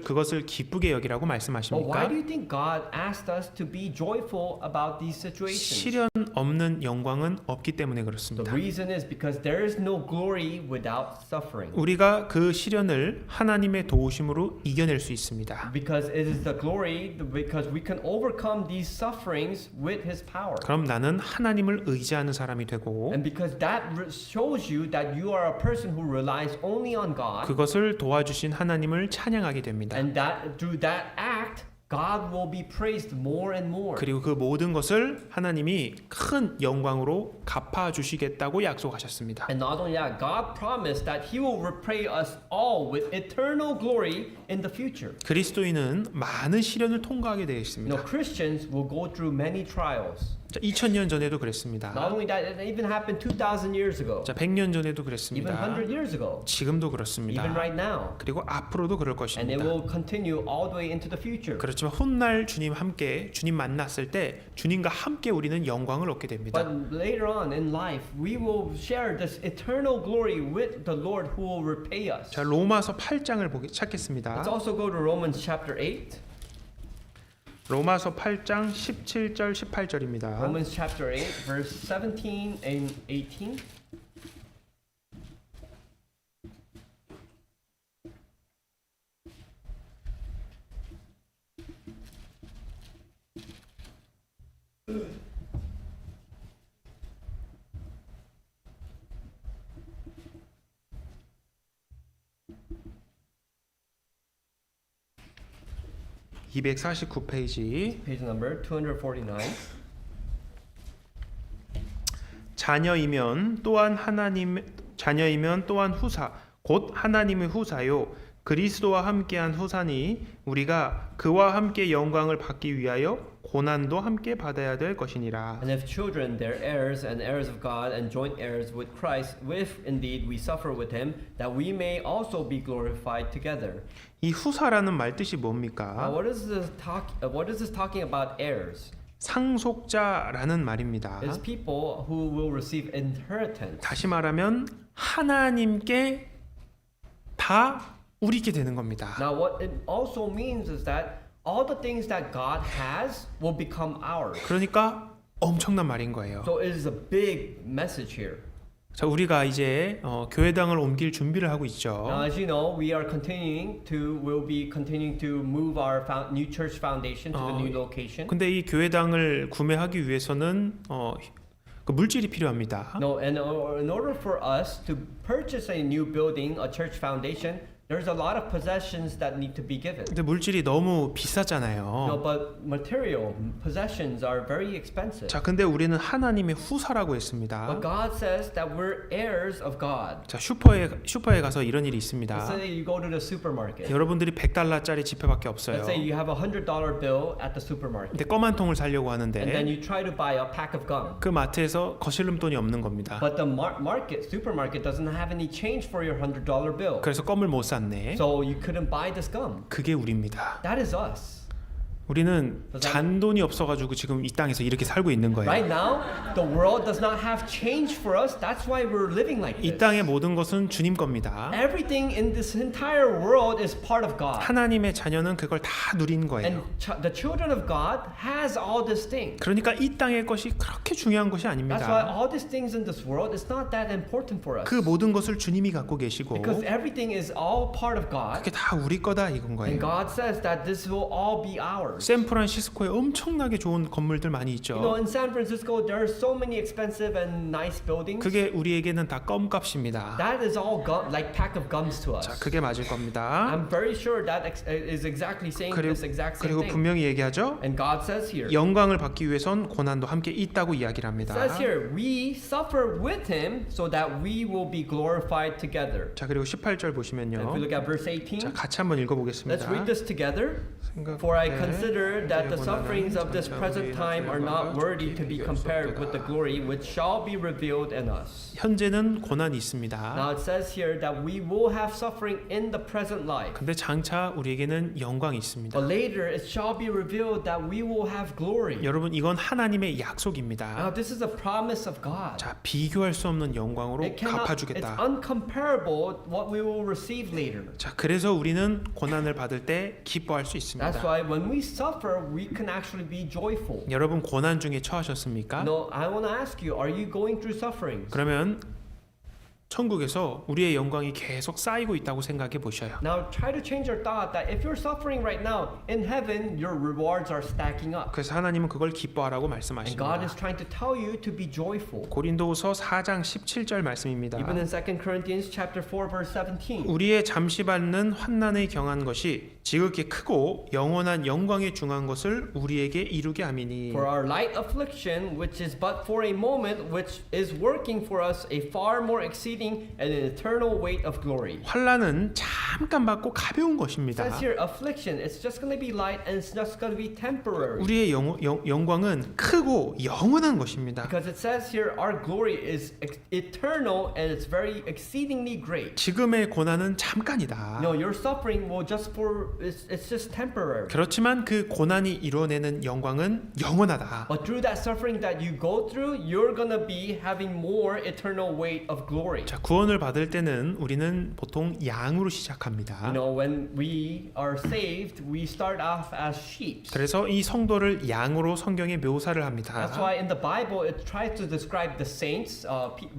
그것을 기쁘게 여기라고 But why 말씀하십니까? do you think God asked us to be joyful about these situations? 시련 없는 영광은 없기 때문에 The 그렇습니다. reason is because there is no glory without suffering. 우리가 그 시련을 하나님의 도우심으로 이겨낼 수 있습니다. Because it is the glory, because we can overcome these sufferings with His power. 그럼 나는 하나님을 의지하는 사람이 되고 And because that shows you that you are a person who relies only on God, 그것을 도와주신 하나님을 찬양하게 됩니다. and that through that act, God will be praised more and more. 그리고 그 모든 것을 하나님이 큰 영광으로 갚아주시겠다고 약속하셨습니다. And not only that, God promised that He will repay us all with eternal glory in the future. 그리스도인은 많은 시련을 통과하게 되어 You 있습니다. know, Christians will go through many trials. 자, 2000년 전에도 그랬습니다. Not only that, it even happened 2,000 years ago, 자, 100년 전에도 even 그랬습니다. 100 years ago, 지금도 그렇습니다. even right now. 그리고 앞으로도 그럴 And it 것입니다. will continue all the way into the future. 그렇지만 훗날 주님 만났을 때 주님과 함께 우리는 영광을 얻게 됩니다. But later on in life, we will share this eternal glory with the Lord who will repay us. 자, 로마서 8장을 찾겠습니다. Let's also go to Romans chapter 8. 로마서 8장 17절 18절입니다. Romans chapter 8, verse 17 and 18. (249페이지) Page number 249. 자녀이면 또한 후사 곧 하나님의 후사요 그리스도와 함께한 후사니 우리가 그와 함께 영광을 받기 위하여 고난도 함께 받아야 될 것이니라. And if children, they're heirs and heirs of God and joint heirs with Christ, if indeed we suffer with him, that we may also be glorified together. 이 후사라는 말 뜻이 뭡니까? What is this talking about heirs? 상속자라는 말입니다. It's people who will receive inheritance. 다시 말하면 하나님께 다 우리게 되는 겁니다. Now what it also means is that all the things that God has will become ours. 그러니까 엄청난 말인 거예요. So it is a big message here. 자, 우리가 이제 교회당을 옮길 준비를 하고 있죠. Now, as you know, we'll be continuing to move our new church foundation to the new location. 근데 이 교회당을 구매하기 위해서는 그 물질이 필요합니다. No, and in order for us to purchase a new building, a church foundation, there's a lot of possessions that need to be given. 근데 물질이 너무 No, 비싸잖아요. but material possessions are very expensive. 자, 근데 우리는 하나님의 후사라고 했습니다. But God says that we're heirs of God. 자, 슈퍼에 가서 이런 일이 Let's 있습니다. say you go to the supermarket. 여러분들이 100달러짜리 지폐밖에 없어요. Let's say you have a $100 bill at the supermarket. 근데 껌 한 통을 사려고 And then 하는데 you try to buy a pack of gum. 그 마트에서 거실름 돈이 없는 겁니다. But the supermarket doesn't have any change for your $100 bill. 그래서 껌을 못 샀네. So you couldn't buy this gum. 그게 우리입니다. That is us. 우리는 잔돈이 없어가지고 지금 이 땅에서 이렇게 살고 있는 거예요. Right now, the world does not have change for us. That's why we're living like 이 this. 땅의 모든 것은 주님 겁니다. Everything in this entire world is part of God. 하나님의 자녀는 그걸 다 누린 거예요. And the children of God has all these things. 그러니까 이 땅의 것이 그렇게 중요한 것이 That's why 아닙니다. all these things in this world is not that important for us. 그 모든 것을 주님이 갖고 계시고 Because everything is all part of God. 그게 다 우리 거다 이건 And 거예요. God says that this will all be ours. 샌프란시스코에 엄청나게 좋은 건물들 많이 You know, 있죠. in San Francisco, there are so many expensive and nice buildings. 그게 우리에게는 다 껌값입니다. That is all like pack of gums to us. 자, 그게 맞을 겁니다. I'm very sure that is exactly saying this exact same 그리고 thing. 분명히 얘기하죠. And God says here, 영광을 받기 위해선 고난도 함께 있다고 이야기를 it 합니다. says here, we suffer with him so that we will be glorified together. 자, 그리고 18절 And 보시면요. if we look at verse 18, 자, 같이 한번 읽어보겠습니다. let's read this together. For I consider that the sufferings of this present time are not worthy to be compared with the glory which shall be revealed in us. 현재는 고난이 있습니다. Now it says here that we will have suffering in the present life. 근데 장차 우리에게는 영광이 있습니다. But later it shall be revealed that we will have glory. 여러분, 이건 하나님의 약속입니다. Now this is a promise of God. 자, 비교할 수 없는 영광으로 It's 갚아주겠다. uncomparable what we will receive later. 자, 그래서 우리는 고난을 받을 때 기뻐할 수 있습니다. That's why when we suffer, we can actually be joyful. 여러분, 고난 중에 처하셨습니까? No, I want to ask you, are you going through sufferings? 그러면 천국에서 우리의 영광이 계속 쌓이고 있다고 생각해 보셔요. Now try to change your thought that if you're suffering right now, in heaven your rewards are stacking up. 그래서 하나님은 그걸 기뻐하라고 And God 말씀하십니다. is trying to tell you to be joyful. 고린도후서 4장 17절 말씀입니다. Even in 2 Corinthians chapter 4 verse 17. 우리의 잠시 받는 환난에 경한 것이 지극히 크고 영원한 영광에 중한 것을 우리에게 이루게 함이니. For our light affliction, which is but for a moment, which is working for us a far more exceeding and an eternal weight of glory. 환난은 잠깐 받고 가벼운 It 것입니다. says here affliction, it's just going to be light and it's just going to be temporary. 우리의 영광은 크고 영원한 것입니다. Because it says here our glory is eternal and it's very exceedingly great. 지금의 고난은 잠깐이다. No, your suffering will just it's just temporary. 그렇지만 그 고난이 이뤄내는 영광은 영원하다. But through that suffering that you go through, you're gonna be having more eternal weight of glory. 자, 구원을 받을 때는 우리는 보통 양으로 시작합니다. You know, when we are saved, we start off as sheep. 그래서 이 성도를 양으로 성경에 묘사를 That's 합니다. why in the Bible it tries to describe the saints,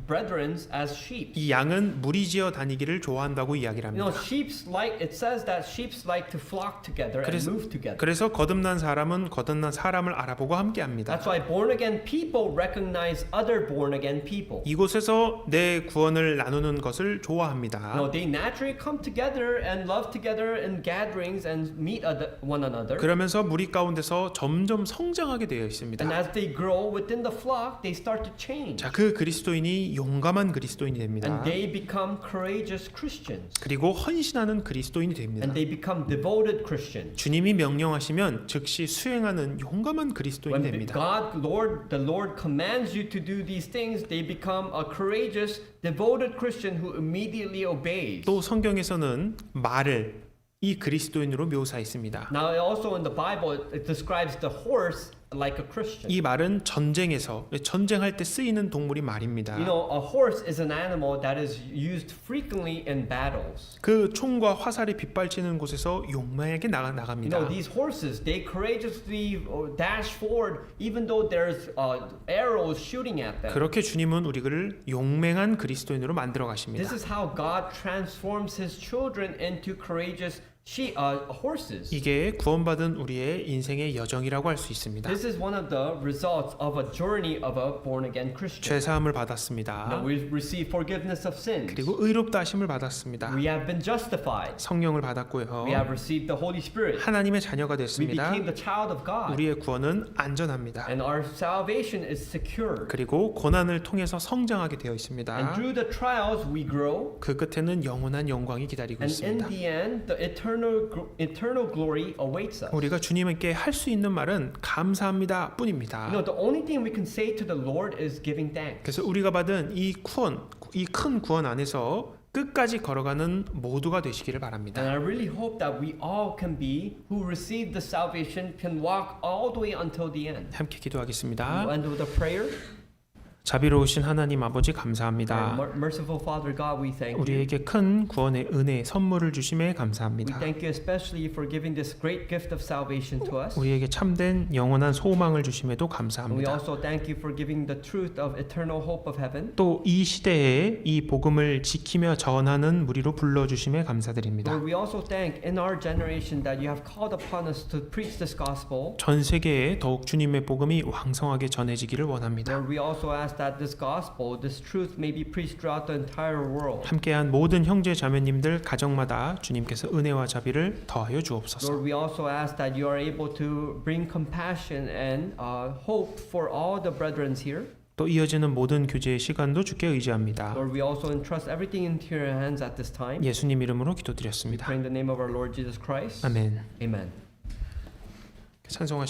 brethren, as sheep. 이 양은 무리지어 다니기를 좋아한다고 이야기를 You know, 합니다. sheep's like it says that sheep's like to flock together and move together. 그래서 거듭난 사람은 거듭난 사람을 알아보고 함께합니다. That's why born again people recognize other born again people. 이곳에서 내 구원을 나누는 것을 좋아합니다. No, they naturally come together and love together in gatherings and meet one another. 그러면서 무리 가운데서 점점 성장하게 되어 있습니다. And as they grow within the flock, they start to change. 자, 그 그리스도인이 용감한 그리스도인이 됩니다. And they become courageous Christians. 그리고 헌신하는 그리스도인이 됩니다. And they become devoted Christians. 주님이 명령하시면 즉시 수행하는 용감한 그리스도인이 When 됩니다. the Lord commands you to do these things, they become a courageous, devoted Christian who immediately obeys. 또 성경에서는 말을 이 그리스도인으로 묘사했습니다. Now also in the Bible it describes the horse like a Christian. 이 말은 전쟁할 때 쓰이는 동물이 말입니다. You know, a horse is an animal that is used frequently in battles. 그 총과 화살이 빗발치는 곳에서 용맹하게 You 나갑니다. know, these horses, they courageously dash forward even though there's arrows shooting at them. 그렇게 주님은 우리를 용맹한 그리스도인으로 만들어 가십니다. This is how God transforms His children into courageous horses. 이게 구원받은 우리의 인생의 여정이라고 할 수 있습니다. This is one of the results of a journey of a born-again Christian. 죄 사함을 Now 받았습니다. we receive forgiveness of sins. 그리고 의롭다 하심을 받았습니다. We have been justified. 성령을 받았고요. We have received the Holy Spirit. 하나님의 자녀가 We 됐습니다. became the child of God. 우리의 구원은 안전합니다. And our salvation is secure. 그리고 고난을 통해서 성장하게 되어 And 있습니다. through the trials we grow. 그 끝에는 영원한 영광이 기다리고 And in 있습니다. the end, the eternal glory awaits us. 우리가 주님께 할 수 있는 말은 감사합니다 뿐입니다. You know, the only thing we can say to the Lord is giving thanks. 그래서 우리가 받은 이 큰 구원 안에서 끝까지 걸어가는 모두가 되시기를 바랍니다. And I really hope that we all can be who receive the salvation can walk all the way until the end. 함께 We'll 기도하겠습니다. end with a prayer. 자비로우신 하나님 아버지 Our 감사합니다. merciful Father God, we thank you. 우리에게 큰 구원의 은혜 선물을 주심에 We 감사합니다. thank you especially for giving this great gift of salvation to us. 우리에게 참된 영원한 소망을 주심에도 And we 감사합니다. also thank you for giving the truth of eternal hope of heaven. 또 이 시대에 이 복음을 지키며 전하는 무리로 불러주심에 감사드립니다. Lord, we also thank in our generation that you have called upon us to preach this gospel. 전 세계에 더욱 주님의 복음이 왕성하게 전해지기를 원합니다. Lord, we also ask that this gospel, this truth may be preached throughout the entire world. 함께한 모든 형제 자매님들 가정마다 주님께서 은혜와 자비를 더하여 주옵소서. Lord, we also ask that you are able to bring compassion and hope for all the brethren here. 또 이어지는 모든 교제의 시간도 주께 의지합니다. Lord, we also entrust everything into your hands at this time. 예수님 이름으로 기도드렸습니다. Pray in the name of our Lord Jesus Christ. 아멘. Amen. 찬송하시겠습니다.